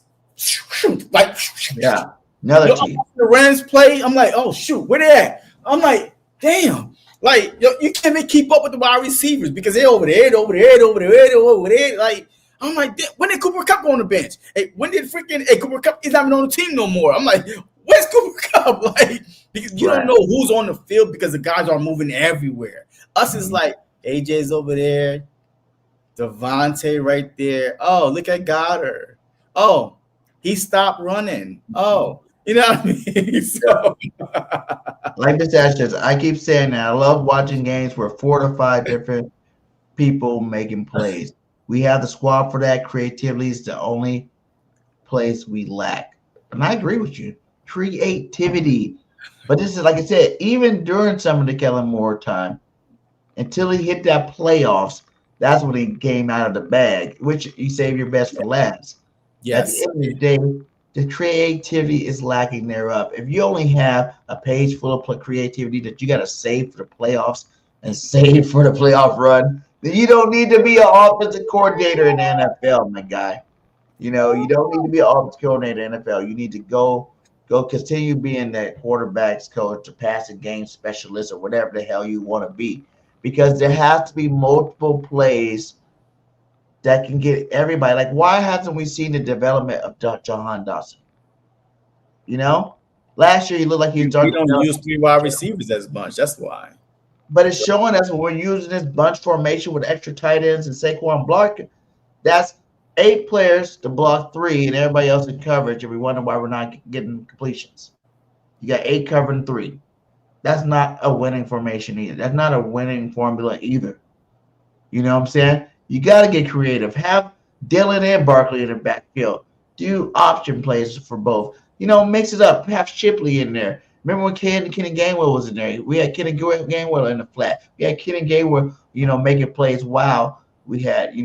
Like, yeah, another team. The Rams play, I'm like, oh, shoot, where they at? I'm like, damn. Like, you can't even keep up with the wide receivers because they're over there. Like, I'm like, when did Cooper Kupp go on the bench? Hey, when did Cooper Kupp is not even on the team no more? I'm like, where's Cooper Kupp? Like, because you don't know who's on the field because the guys are moving everywhere. Us is like, AJ's over there, Devontae right there. Oh, look at Goddard. Oh, he stopped running. Oh, you know what I mean? So. Like this, Ashes, I keep saying that I love watching games where 4 to 5 different people making plays. We have the squad for that. Creativity is the only place we lack. And I agree with you. Creativity. But this is, like I said, even during some of the Kellen Moore time, until he hit that playoffs, that's when he came out of the bag, which you save your best for last. Yes. At the end of the day, the creativity is lacking thereof. If you only have a page full of creativity that you got to save for the playoffs and save for the playoff run, then you don't need to be an offensive coordinator in the NFL, my guy. You know, you don't need to be an offensive coordinator in the NFL. You need to go continue being that quarterback's coach, or passing game specialist, or whatever the hell you want to be. Because there has to be multiple plays that can get everybody. Like, why hasn't we seen the development of Jahan Dawson? You know, last year he looked like he was. We don't use 3 wide receivers as much. That's why. But it's showing us when we're using this bunch formation with extra tight ends and Saquon Barkley, that's 8 players to block 3 and everybody else in coverage, and we wonder why we're not getting completions. You got 8 covering 3. That's not a winning formation either. That's not a winning formula either. You know what I'm saying? You got to get creative. Have Dillon and Barkley in the backfield. Do option plays for both. You know, mix it up. Have Shipley in there. Remember when Kenny Gainwell was in there? We had Kenny Gainwell in the flat. We had Kenny Gainwell, making plays while we had,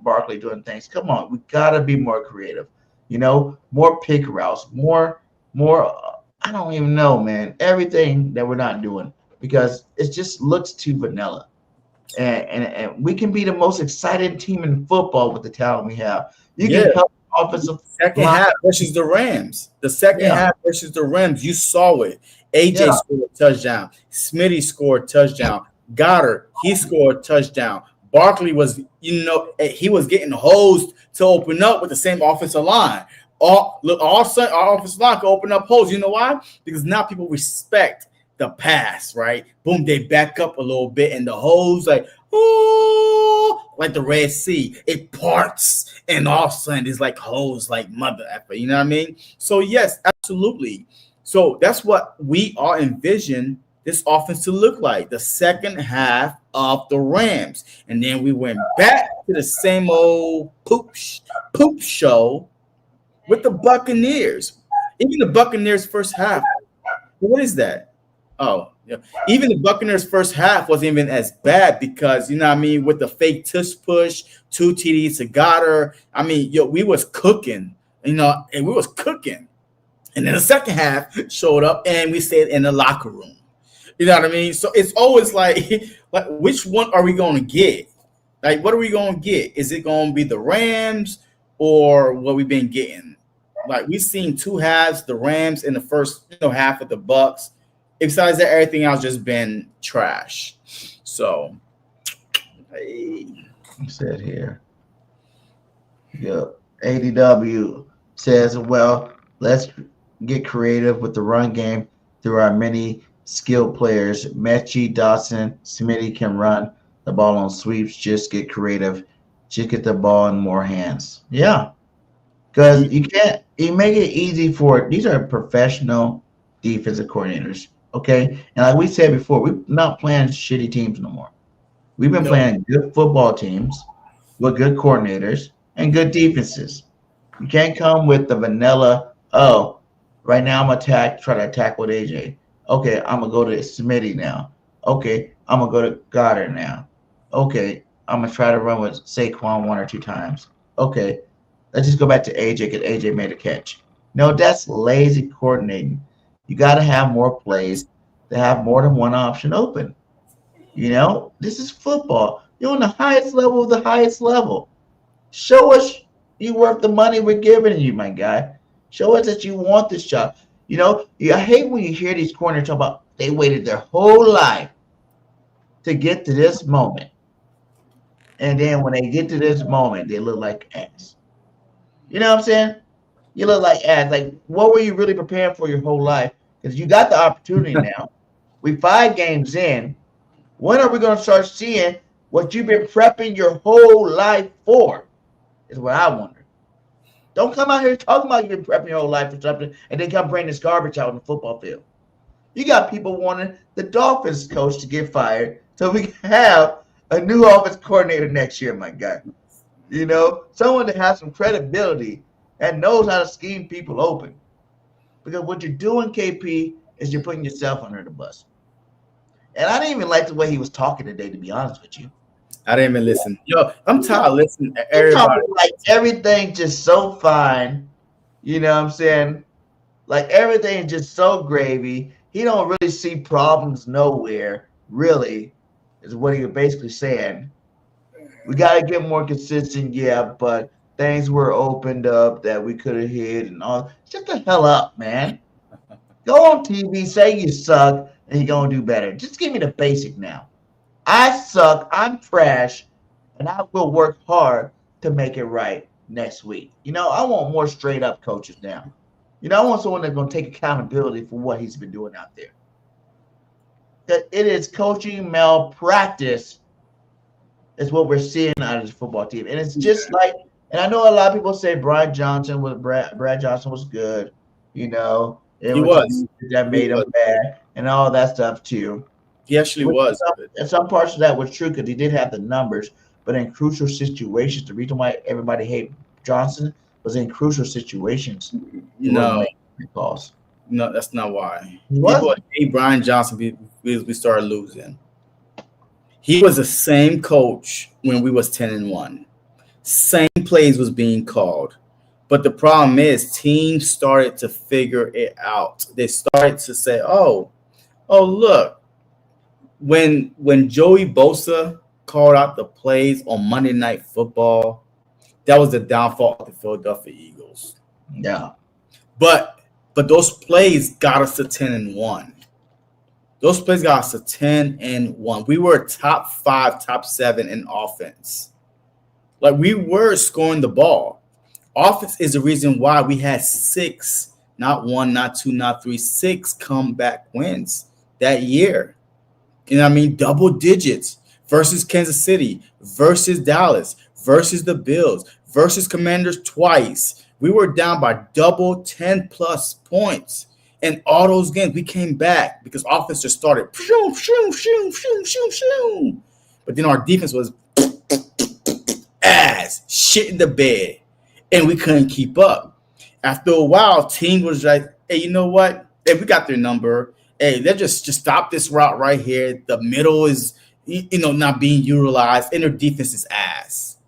Barkley doing things. Come on. We got to be more creative. more pick routes, more. I don't even know, man. Everything that we're not doing because it just looks too vanilla. And we can be the most exciting team in football with the talent we have. You can help offensive second half versus the Rams. The second half versus the Rams, you saw it. AJ scored a touchdown. Smitty scored a touchdown. Goddard, he scored a touchdown. Barkley was, he was getting hosed to open up with the same offensive line. All of a sudden, our offensive line can open up holes. You know why? Because now people respect the pass, right? Boom, they back up a little bit, and the holes like the Red Sea, it parts, and all of a sudden it's like holes like mother effer. You know what I mean? So yes, absolutely. So that's what we all envision this offense to look like, the second half of the Rams, and then we went back to the same old poop show with the Buccaneers. Even the Buccaneers first half. What is that? Oh, yeah. Even the Buccaneers first half wasn't even as bad because, with the fake tush push, 2 TDs to Goddard. We was cooking, and we was cooking. And then the second half showed up and we stayed in the locker room. You know what I mean? So it's always like which one are we going to get? Like, what are we going to get? Is it going to be the Rams or what we've been getting? Like, we've seen 2 halves, the Rams in the first half of the Bucks. Besides that, everything else just been trash. So, hey. Said here. Yep. ADW says, well, let's get creative with the run game through our many skilled players. Mechie, Dawson, Smitty can run the ball on sweeps. Just get creative. Just get the ball in more hands. Yeah. Because you make it easy for, these are professional defensive coordinators. Okay. And like we said before, we're not playing shitty teams no more. We've been playing good football teams with good coordinators and good defenses. You can't come with the vanilla, right now I'm try to attack with AJ. Okay, I'm going to go to Smitty now. Okay, I'm going to go to Goddard now. Okay, I'm going to try to run with Saquon 1 or 2 times. Okay, let's just go back to AJ because AJ made a catch. No, that's lazy coordinating. You got to have more plays to have more than one option open. This is football. You're on the highest level of the highest level. Show us you worth the money we're giving you, my guy. Show us that you want this job. I hate when you hear these corners talk about they waited their whole life to get to this moment. And then when they get to this moment, they look like ass. You know what I'm saying? You look like ass. Like, what were you really preparing for your whole life? Because you got the opportunity now. We 5 games in. When are we going to start seeing what you've been prepping your whole life for? Is what I wonder. Don't come out here talking about you've been prepping your whole life for something and then come bring this garbage out on the football field. You got people wanting the Dolphins coach to get fired so we can have a new offense coordinator next year, my guy. Someone that has some credibility and knows how to scheme people open. Because what you're doing, KP, is you're putting yourself under the bus. And I didn't even like the way he was talking today, to be honest with you. I didn't even listen. I'm tired of listening to everybody. Like everything just so fine. You know what I'm saying? Like everything is just so gravy. He don't really see problems nowhere, really, is what he was basically saying. We got to get more consistent, but things were opened up that we could have hit and all. Shut the hell up, man. Go on TV, say you suck, and you're going to do better. Just give me the basic now. I suck, I'm trash, and I will work hard to make it right next week. I want more straight-up coaches now. I want someone that's going to take accountability for what he's been doing out there. That it is coaching malpractice is what we're seeing out of this football team. And it's just like, and I know a lot of people say Brad Johnson was good, He was. That made him bad and all that stuff too. He actually was. And some parts of that was true because he did have the numbers, but in crucial situations, the reason why everybody hated Johnson was in crucial situations. No, that's not why. People hate Brian Johnson because we started losing. He was the same coach when we was 10-1. Same plays was being called. But the problem is teams started to figure it out. They started to say, oh, look, when Joey Bosa called out the plays on Monday Night Football, that was the downfall of the Philadelphia Eagles. Yeah. But those plays got us to 10-1. Those plays got us to 10-1. We were top 5, top 7 in offense. Like, we were scoring the ball. Offense is the reason why we had 6, not 1, not 2, not 3, 6 comeback wins that year. You know what I mean? Double digits versus Kansas City, versus Dallas, versus the Bills, versus Commanders twice. We were down by double 10-plus points. And all those games, we came back because offense just started. But then our defense was ass, shit in the bed. And we couldn't keep up. After a while, team was like, hey, you know what? Hey, we got their number. Hey, let's just stop this route right here. The middle is, not being utilized, and their defense is ass.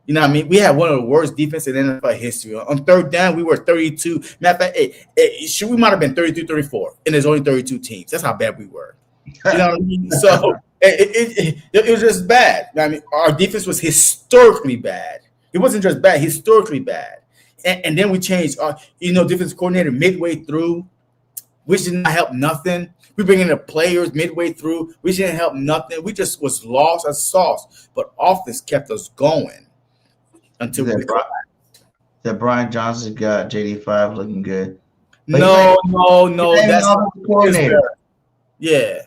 You know what I mean? We had one of the worst defense in NFL history. On third down, we were 32. Matter of fact, we might have been 33-34, and there's only 32 teams. That's how bad we were. You know what I mean? So it was just bad. I mean, our defense was historically bad. It wasn't just bad, historically bad. And then we changed our, defense coordinator midway through, which did not help nothing. We bring in the players midway through, which didn't help nothing. We just was lost as sauce. But offense kept us going until we cried. That Brian Johnson's got JD5 looking good. But No. That's not the coordinator. Yeah.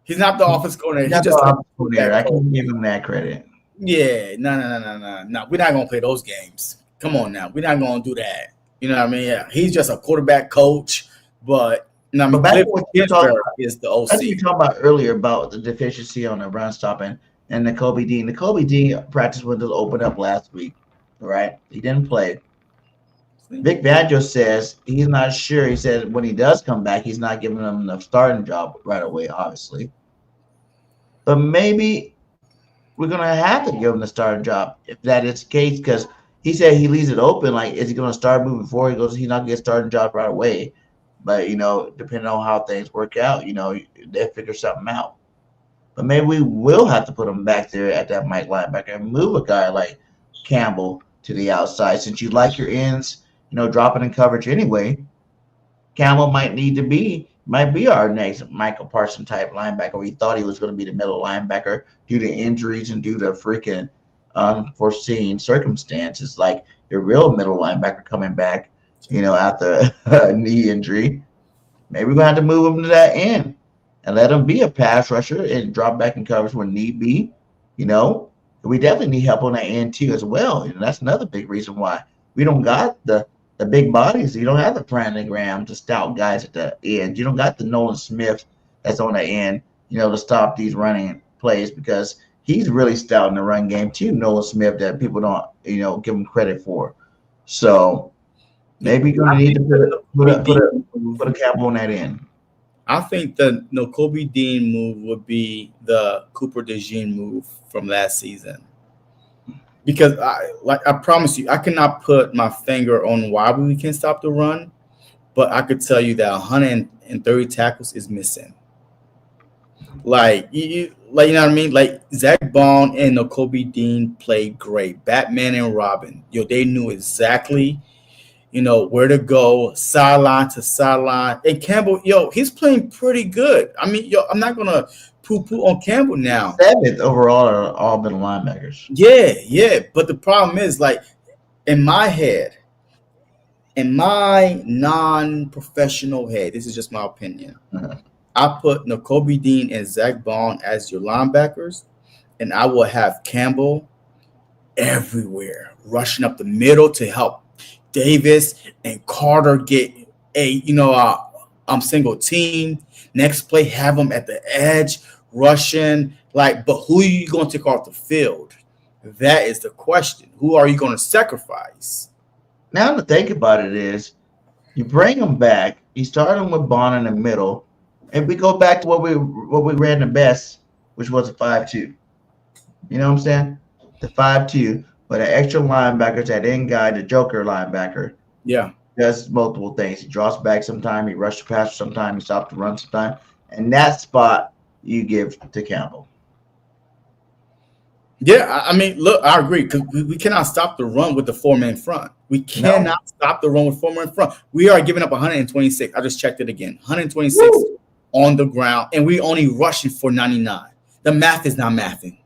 He's not the offense coordinator. He's just the offense coordinator. I can give him that credit. Yeah, no. We're not gonna play those games. Come on now, we're not gonna do that. You know what I mean? Yeah, he's just a quarterback coach, but back to what you talking about is the OC. That's what you talking about earlier about the deficiency on the run stopping and Nakobe Dean. Nakobe Dean practice windows opened up last week. Right, he didn't play. Vic Fangio says he's not sure. He said when he does come back, he's not giving him enough starting job right away, obviously. But maybe we're going to have to give him the starting job if that is the case, because he said he leaves it open. Like, is he going to start moving forward? He goes, he's not going to get a starting job right away. But, depending on how things work out, they'll figure something out. But maybe we will have to put him back there at that Mike linebacker and move a guy like Campbell to the outside. Since you like your ends, dropping in coverage anyway, Campbell might be our next Michael Parsons type linebacker. We thought he was going to be the middle linebacker due to injuries and due to freaking unforeseen circumstances, like your real middle linebacker coming back, after a knee injury. Maybe we're going to have to move him to that end and let him be a pass rusher and drop back in coverage when need be. We definitely need help on that end too as well. That's another big reason why we don't got the big bodies. You don't have the Brandon Graham, the stout guys at the end. You don't got the Nolan Smith that's on the end, to stop these running plays, because he's really stout in the run game too, Nolan Smith, that people don't, give him credit for. So maybe you're going to need to put a cap on that end. I think the Nakobe Dean move would be the Cooper DeJean move from last season. Because I promise you, I cannot put my finger on why we can't stop the run, but I could tell you that 130 tackles is missing. You know what I mean? Like, Zach Bond and Nakobe Dean played great. Batman and Robin. They knew exactly, where to go, sideline to sideline. And Campbell, he's playing pretty good. I mean, I'm not going to poo-poo on Campbell now. 7th overall are all middle linebackers. Yeah. But the problem is, like, in my head, in my non-professional head, this is just my opinion, I put Nakobe Dean and Zach Bond as your linebackers, and I will have Campbell everywhere, rushing up the middle to help Davis and Carter get a single team. Next play, have them at the edge, rushing. But who are you going to take off the field? That is the question. Who are you going to sacrifice? Now to think about it is, you bring them back. You start them with Bond in the middle, and we go back to what we ran the best, which was a 5-2. You know what I'm saying? The 5-2. But an extra linebackers, that end guy, the joker linebacker, Yeah. Does multiple things. He drops back sometime, he rushes the passer sometime, he stops the run sometime. And that spot you give to Campbell. Yeah, I mean, look, I agree because we cannot stop the run with the 4-man front. We cannot stop the run with 4-man front. We are giving up 126. I just checked it again. 126 on the ground, and we only rushing for 99. The math is not mathing.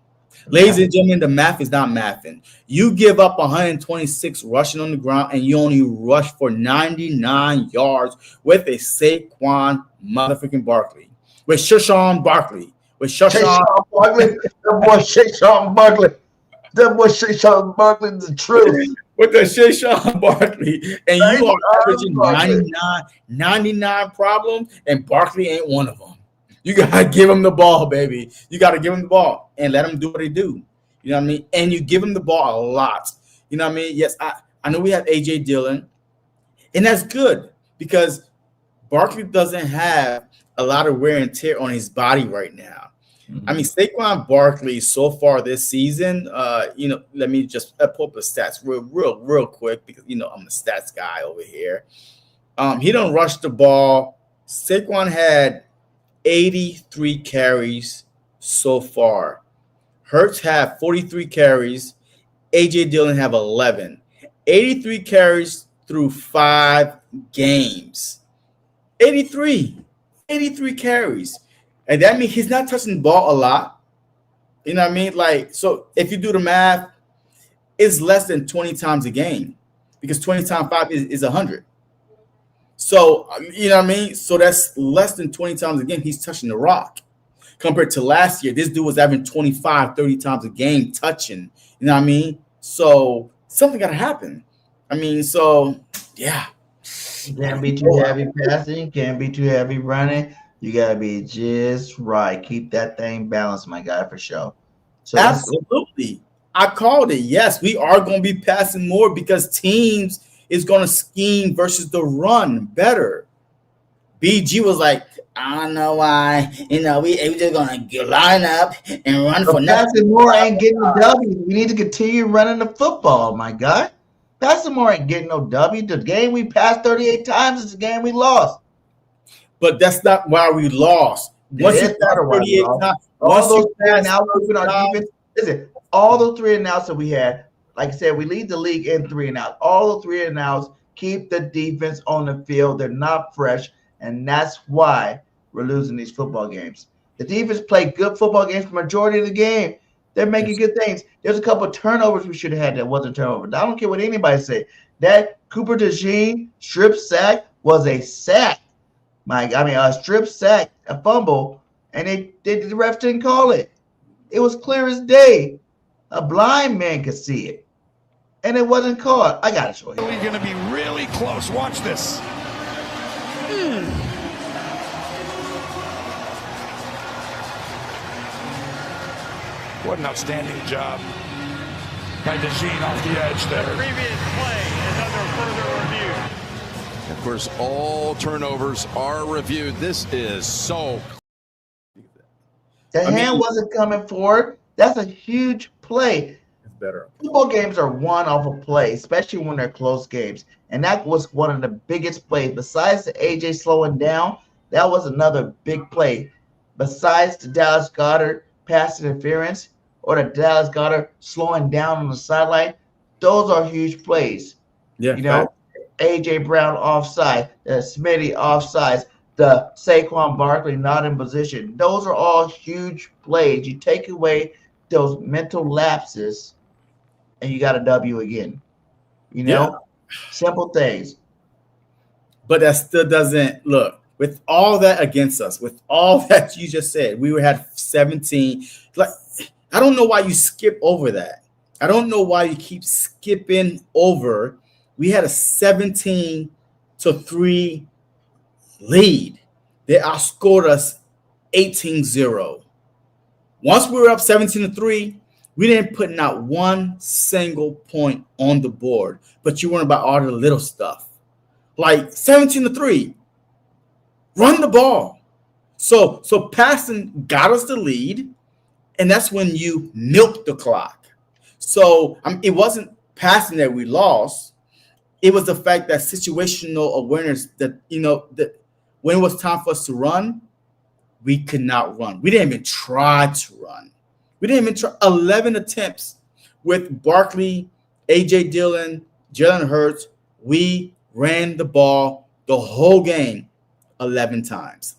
Ladies and gentlemen, the math is not mathing. You give up 126 rushing on the ground, and you only rush for 99 yards with a Saquon motherfucking Barkley. With Saquon Barkley. With Saquon Barkley. That boy Saquon Barkley. That boy Saquon Barkley is the truth. With the Saquon Barkley. And you are averaging 99 problems, and Barkley ain't one of them. You got to give him the ball, baby. You got to give him the ball and let him do what he do. You know what I mean? And you give him the ball a lot. You know what I mean? Yes, I know we have A.J. Dillon, and that's good because Barkley doesn't have a lot of wear and tear on his body right now. Mm-hmm. I mean, Saquon Barkley so far this season, let me just pull up the stats real quick because, I'm the stats guy over here. He don't rush the ball. Saquon had 83 carries so far. Hurts have 43 carries. A.J. Dillon have 11. 83 carries through 5 games. 83 carries. And that means he's not touching the ball a lot. You know what I mean? Like, so if you do the math, it's less than 20 times a game because 20 times 5 is 100. So, you know what I mean? So that's less than 20 times a game he's touching the rock. Compared to last year, this dude was having 25, 30 times a game touching. You know what I mean? So something got to happen. I mean, so, yeah. You can't be too heavy passing. Can't be too heavy running. You got to be just right. Keep that thing balanced, my guy, for sure. So absolutely. I called it. Yes, we are going to be passing more because teams is going to scheme versus the run better. BG was like, I don't know why. We just going to line up and run for nothing. Passing more ain't getting a W. We need to continue running the football, my guy. Passing more ain't getting no W. The game we passed 38 times is the game we lost. But that's not why we lost. Once you pass 38 times, all those 3 and outs in our defense. Listen, all those 3 and outs that we had, like I said, we lead the league in 3 and outs. All the 3 and outs keep the defense on the field. They're not fresh, and that's why we're losing these football games. The defense played good football games for the majority of the game. They're making good things. There's a couple of turnovers we should have had that wasn't turnovers. I don't care what anybody say. That Cooper DeJean strip sack was a sack. A strip sack, a fumble, and the refs didn't call it. It was clear as day. A blind man could see it, and it wasn't caught. I got to show you. We're going to be really close. Watch this. What an outstanding job by DeJean off the edge there. The previous play is under further review. Of course, all turnovers are reviewed. This is so. The hand wasn't coming forward. That's a huge play. It's better. Football games are won off a play, especially when they're close games. And that was one of the biggest plays. Besides the AJ slowing down, that was another big play. Besides the Dallas Goedert pass interference or the Dallas Goedert slowing down on the sideline, those are huge plays. Yeah, AJ Brown offside, the Smitty offsides, the Saquon Barkley not in position. Those are all huge plays. You take away those mental lapses, and you got a W again. Simple things. But that still doesn't look. With all that against us, with all that you just said, we had 17. Like, I don't know why you skip over that. I don't know why you keep skipping over. We had a 17-3 lead. They outscored us 18-0. Once we were up 17-3, we didn't put not one single point on the board. But you weren't about all the little stuff. Like 17-3. Run the ball. So passing got us the lead, and that's when you milk the clock. So it wasn't passing that we lost. it was the fact that situational awareness that, that when it was time for us to run, we could not run. We didn't even try to run. We didn't even try. 11 attempts with Barkley, A.J. Dillon, Jalen Hurts. We ran the ball the whole game 11 times.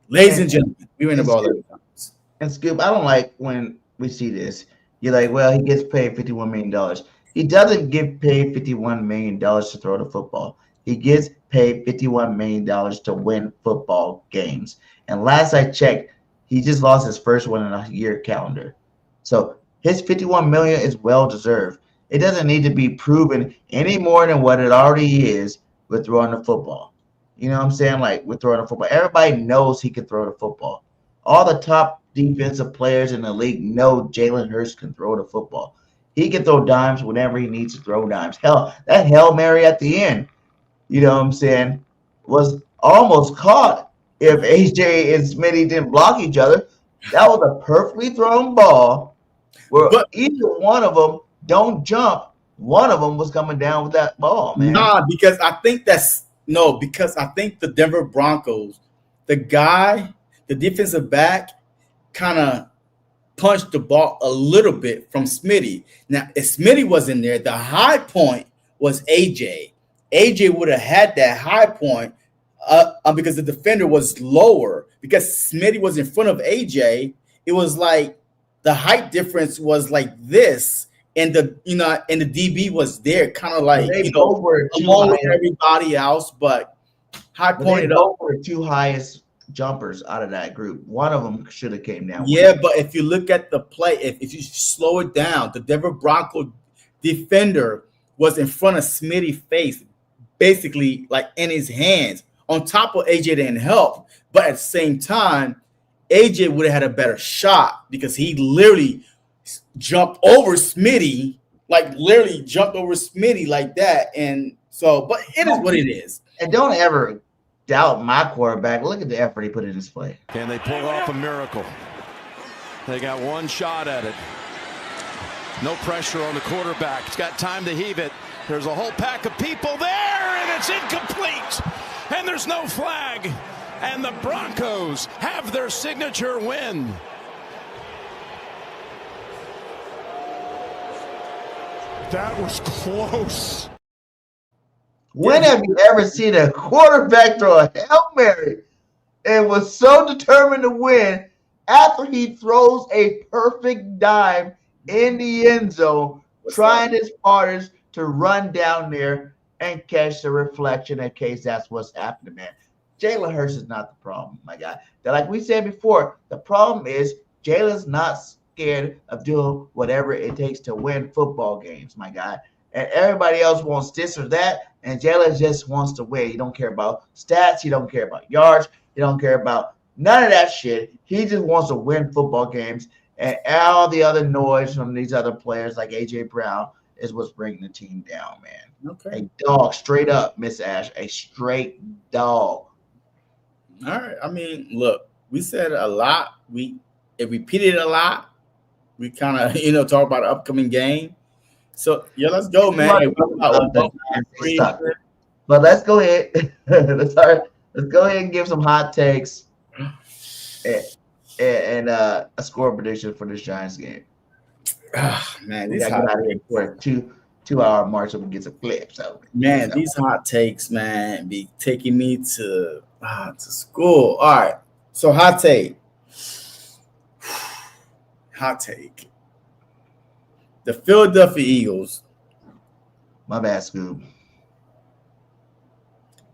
Ladies and gentlemen, we ran the ball 11 times. And Scoop, I don't like when we see this. You're like, well, he gets paid $51 million. He doesn't get paid $51 million to throw the football. He gets paid $51 million to win football games. And last I checked, he just lost his first one in a year calendar. So his $51 million is well deserved. It doesn't need to be proven any more than what it already is with throwing the football. You know what I'm saying? Like with throwing the football. Everybody knows he can throw the football. All the top defensive players in the league know Jalen Hurts can throw the football. He can throw dimes whenever he needs to throw dimes. Hell, that Hail Mary at the end, you know what I'm saying, was almost caught if AJ and Smitty didn't block each other. That was a perfectly thrown ball where either one of them don't jump. One of them was coming down with that ball, man. Nah, because I think the Denver Broncos, the defensive back, kind of punched the ball a little bit from Smitty. Now, if Smitty was in there, the high point was AJ. AJ would have had that high point because the defender was lower. Because Smitty was in front of AJ, it was like the height difference was like this, and the DB was there, kind of like along with everybody else, but high pointed up. Were the two highest jumpers out of that group. One of them should have came down. Yeah, but if you look at the play, if you slow it down, the Denver Bronco defender was in front of Smitty's face, basically like in his hands. On top of AJ didn't help, but at the same time, AJ would have had a better shot because he literally jumped over Smitty, like that. And so, but it is what it is. And don't ever doubt my quarterback. Look at the effort he put in this play. Can they pull off a miracle? They got one shot at it. No pressure on the quarterback. He's got time to heave it. There's a whole pack of people there, and it's incomplete. And there's no flag. And the Broncos have their signature win. That was close. When have you ever seen a quarterback throw a Hail Mary and was so determined to win after he throws a perfect dime in the end zone, trying his hardest to run down there and catch the reflection in case that's what's happening, man? Jalen Hurts is not the problem, my guy. Like we said before, the problem is Jalen's not scared of doing whatever it takes to win football games, my guy. And everybody else wants this or that, and Jalen just wants to win. He don't care about stats. He don't care about yards. He don't care about none of that shit. He just wants to win football games, and all the other noise from these other players like A.J. Brown is what's bringing the team down, man. Okay. A dog, straight up, Miss Ash, a straight dog. All right. I mean, look, we said a lot. It repeated a lot. We kind of, talk about the upcoming game. So, yeah, let's go, man. But let's go ahead. Let's go ahead and give some hot takes and a score prediction for this Giants game. Man, we got to get out of here for a two-hour march and get some clips. Man, these hot takes, man, be taking me to school. All right. So, hot take. Hot take. The Philadelphia Eagles. My bad, Scoob.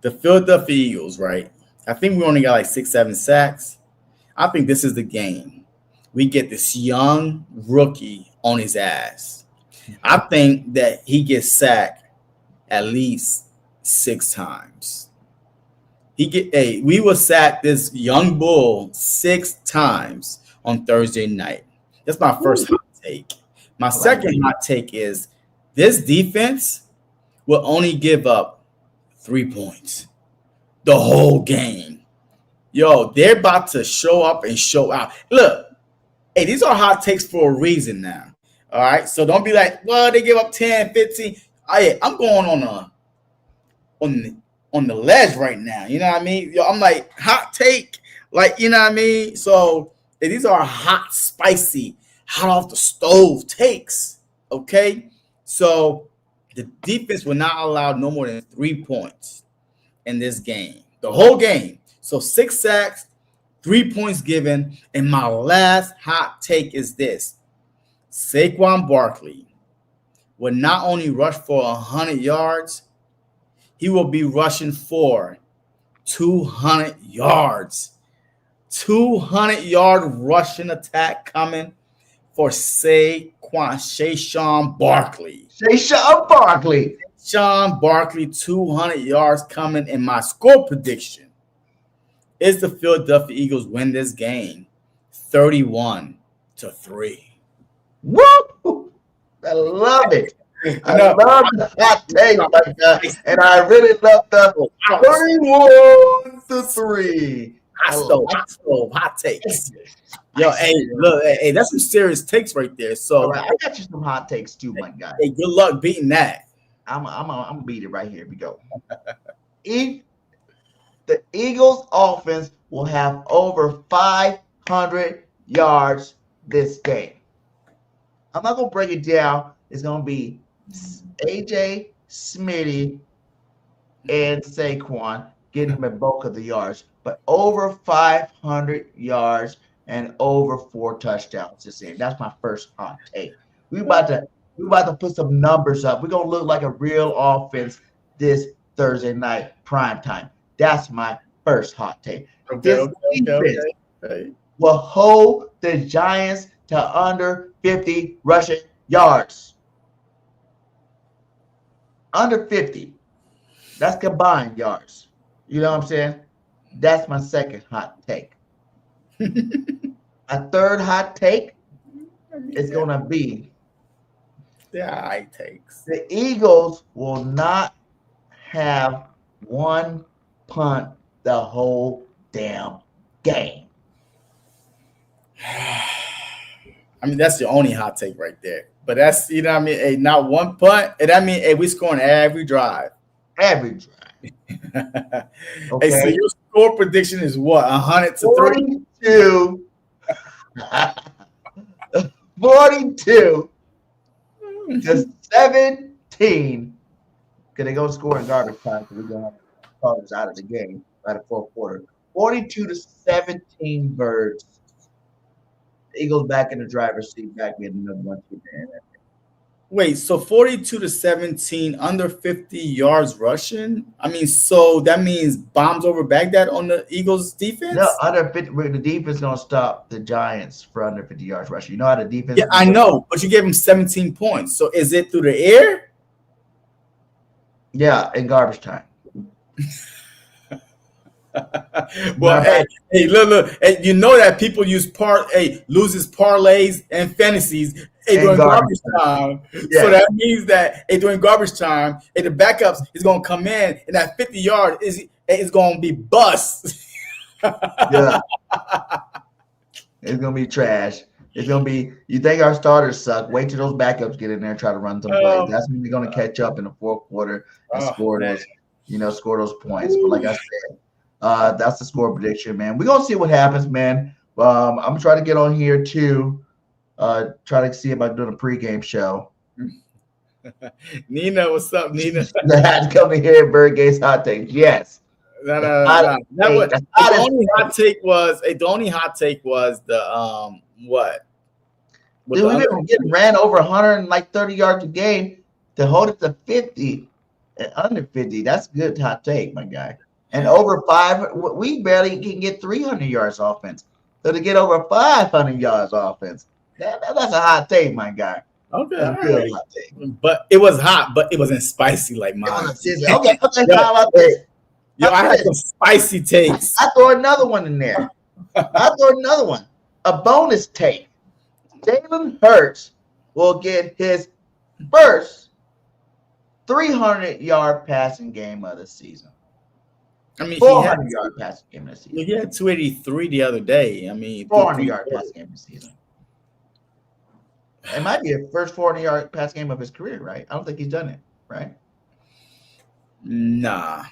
The Philadelphia Eagles, right? I think we only got like 6-7 sacks. I think this is the game. We get this young rookie on his ass. I think that he gets sacked at least 6 times. We will sack this young bull 6 times on Thursday night. That's my first hot take. My second hot take is this defense will only give up 3 points the whole game. Yo, they're about to show up and show out. Look, hey, these are hot takes for a reason now. All right, so don't be like, well, they give up 10, 15. I'm going on on the ledge right now. You know what I mean? Yo, I'm like, hot take, like, you know what I mean? So these are hot, spicy, hot off the stove takes. Okay, so the defense will not allow no more than 3 points in this game, the whole game. So 6 sacks, 3 points given. And my last hot take is this: Saquon Barkley will not only rush for 100 yards, he will be rushing for 200 yards. 200-yard rushing attack coming for Saquon Barkley. Saquon Barkley, 200 yards coming. And my score prediction is the Philadelphia Eagles win this game 31-3. Woo! I love it. I love the hot take, and I really love the 31-3. Hot takes. Yo, hey, look, hey, that's some serious takes right there. So all right, I got you some hot takes too, my guy. Hey, good luck beating that. I'm gonna beat it right here. Here we go. If the Eagles offense will have over 500 yards this game. I'm not gonna break it down. It's gonna be AJ, Smitty, and Saquon getting them at bulk of the yards, but over 500 yards and over 4 touchdowns this game. That's my first hot take. We about to put some numbers up. We're gonna look like a real offense this Thursday night prime time. That's my first hot take. This defense will hold the Giants to under 50 rushing yards. Under 50. That's combined yards. You know what I'm saying? That's my second hot take. A third hot take is going to be hot takes. The Eagles will not have one punt the whole damn game. I mean, that's the only hot take right there. But that's, you know what I mean? Hey, not one punt. And that means, hey, we scoring every drive. Every drive. Okay. Hey, so your score prediction is what? 100-3? 42. 42 to 17. Because they're going to score in garbage time because we're going to have Cardinals out of the game by the fourth quarter. 42 to 17 birds. The Eagles back in the driver's seat, back in the number 1 team. Wait, so 42 to 17, under 50 yards rushing? I mean, so that means bombs over Baghdad on the Eagles defense? No, under 50. The defense is going to stop the Giants for under 50 yards rushing. You know how the defense? Yeah, I know, but you gave them 17 points. So is it through the air? Yeah, in garbage time. Well, hey, look, hey, you know that people loses parlays and fantasies during garbage time. Yeah. So that means that during garbage time, the backups is going to come in, and that 50 yard is going to be bust. Yeah, it's going to be trash. It's going to be. You think our starters suck? Wait till those backups get in there and try to run some plays. That's when we're going to catch up in the fourth quarter and score those points. But like I said. That's the score prediction, man. We're going to see what happens, man. I'm going to try to get on here, too. Try to see about doing a pregame show. Nina, what's up, Nina? I had to come in here and Birdgate's hot take. Yes. The only hot take was the what? Dude, we've been getting ran over 130 yards a game to hold it to 50 and under 50. That's a good hot take, my guy. And over 5, we barely can get 300 yards offense. So to get over 500 yards offense, that's a hot take, my guy. Okay, right. Hot take. But it was hot, but it wasn't spicy like mine. Okay. How about this? Yo, I had some spicy takes. I throw another one in there. A bonus take. Jalen Hurts will get his first 300-yard passing game of the season. I mean, 400-yard passing game this season. He had 283 the other day. I mean, 400-yard passing game this season. It might be the first 400-yard pass game of his career, right? I don't think he's done it, right? Nah.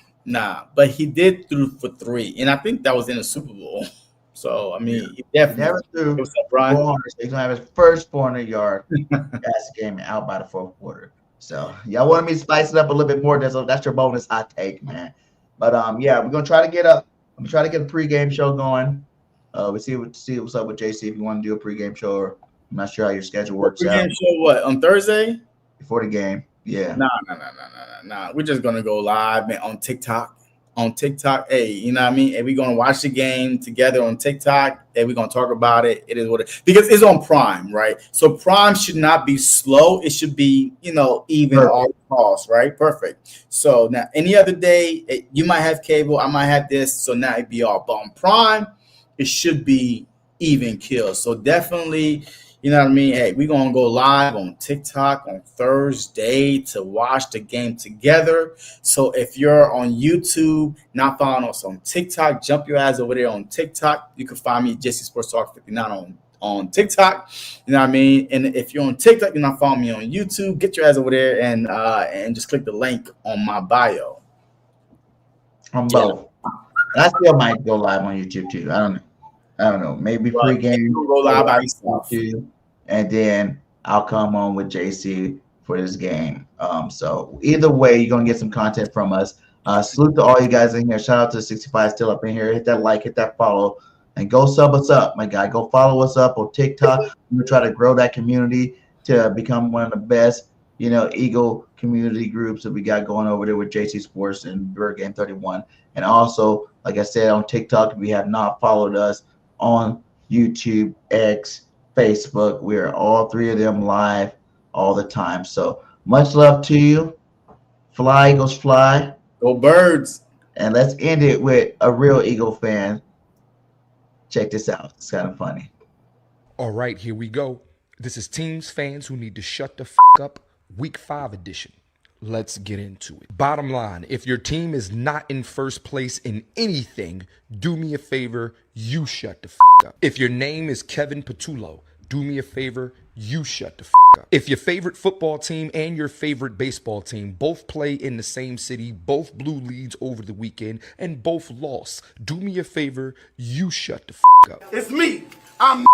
But he did throw for 3, and I think that was in the Super Bowl. So I mean, he He definitely. never threw What's up, Brian? 400. So he's gonna have his first 400-yard pass game out by the fourth quarter. So y'all want me to spice it up a little bit more? That's your bonus hot take, man. But yeah, we're gonna try to get a pregame show going. We see what's up with JC if you want to do a pregame show. Or I'm not sure how your schedule works out. Pregame show what on Thursday? Before the game. Yeah. Nah. We're just gonna go live, man, on TikTok. Hey, you know what I mean? Hey, we're gonna watch the game together on TikTok. Hey, we're gonna talk about it. It is what it because it's on Prime, right? So Prime should not be slow. It should be, even all costs, right? Perfect. So now any other day, you might have cable, I might have this, so now it'd be all. But on Prime, it should be even kill. So definitely. You know what I mean? Hey, we're going to go live on TikTok on Thursday to watch the game together. So if you're on YouTube, not following us on TikTok, jump your ass over there on TikTok. You can find me, Jesse Sports Talk 59 on TikTok. You know what I mean? And if you're on TikTok, you're not following me on YouTube, get your ass over there and just click the link on my bio. On both. I still might go live on YouTube too. I don't know. Maybe pregame. Go live by yourself. And then I'll come on with JC for this game. So either way, you're gonna get some content from us. Salute to all you guys in here. Shout out to 65 still up in here. Hit that like, hit that follow, and go sub us up, my guy. Go follow us up on TikTok. We're gonna try to grow that community to become one of the best, Eagle community groups that we got going over there with JC Sports and Bird Game 31. And also, like I said, on TikTok, if you have not followed us on YouTube, X, Facebook, we are all 3 of them live all the time. So much love to you. Fly, Eagles, fly. Go Birds. And let's end it with a real Eagle fan. Check this out. It's kind of funny. All right, here we go. This is Teams Fans Who Need to Shut the F Up, Week 5 edition. Let's get into it. Bottom line, if your team is not in first place in anything, do me a favor, you shut the F up. If your name is Kevin Patullo, do me a favor, you shut the F up. If your favorite football team and your favorite baseball team both play in the same city, both blew leads over the weekend, and both lost, do me a favor, you shut the F up. It's me. I'm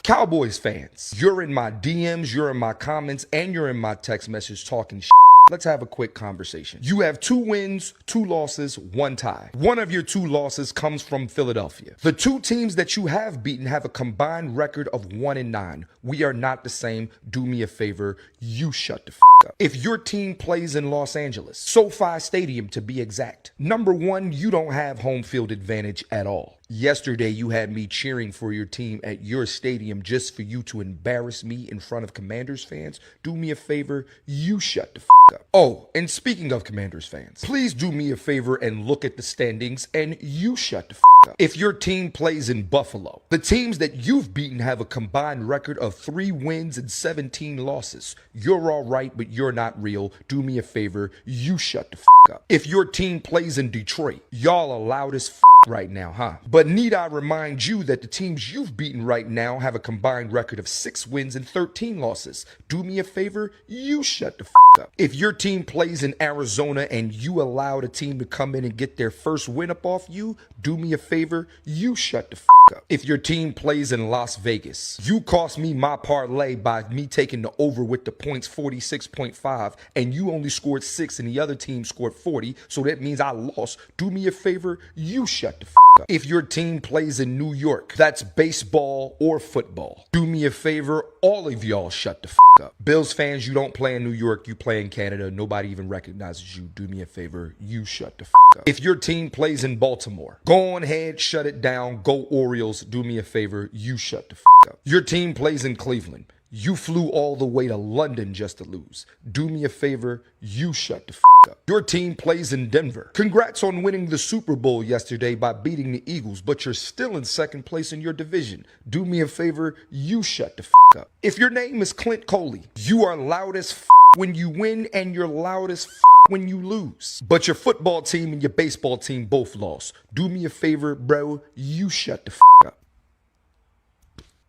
Cowboys fans, you're in my DMs, you're in my comments, and you're in my text message talking shit. Let's have a quick conversation. You have 2 wins, 2 losses, 1 tie. One of your 2 losses comes from Philadelphia. The 2 teams that you have beaten have a combined record of 1-9. We are not the same. Do me a favor. You shut the f up. If your team plays in Los Angeles, SoFi Stadium to be exact, number 1, you don't have home field advantage at all. Yesterday, you had me cheering for your team at your stadium just for you to embarrass me in front of Commanders fans. Do me a favor, you shut the f up. Oh, and speaking of Commanders fans, please do me a favor and look at the standings and you shut the f up. If your team plays in Buffalo, the teams that you've beaten have a combined record of 3 wins and 17 losses. You're all right, but you're not real. Do me a favor, you shut the f up. If your team plays in Detroit, y'all are loud as f right now, huh? But need I remind you that the teams you've beaten right now have a combined record of 6 wins and 13 losses. Do me a favor, you shut the f up. If your team plays in Arizona and you allowed a team to come in and get their first win up off you, do me a favor, you shut the f up. If your team plays in Las Vegas, you cost me my parlay by me taking the over with the points 46.5 and you only scored 6 and the other team scored 40, so that means I lost. Do me a favor, you shut the f up. If your team plays in New York, that's baseball or football, do me a favor, all of y'all shut the f up. Bills fans, you don't play in New York, you play in Canada, nobody even recognizes you. Do me a favor, you shut the f up. If your team plays in Baltimore, go on ahead, shut it down, go Orioles, do me a favor, you shut the f up. Your team plays in Cleveland, you flew all the way to London just to lose. Do me a favor, you shut the f up. Your team plays in Denver. Congrats on winning the Super Bowl yesterday by beating the Eagles, but you're still in second place in your division. Do me a favor, you shut the f up. If your name is Clint Coley, you are loud as f when you win and you're loud as f when you lose. But your football team and your baseball team both lost. Do me a favor, bro, you shut the f up.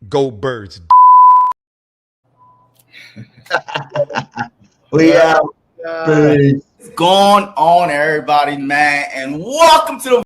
Go Birds. We Peace. What's going on, everybody, man? And welcome to the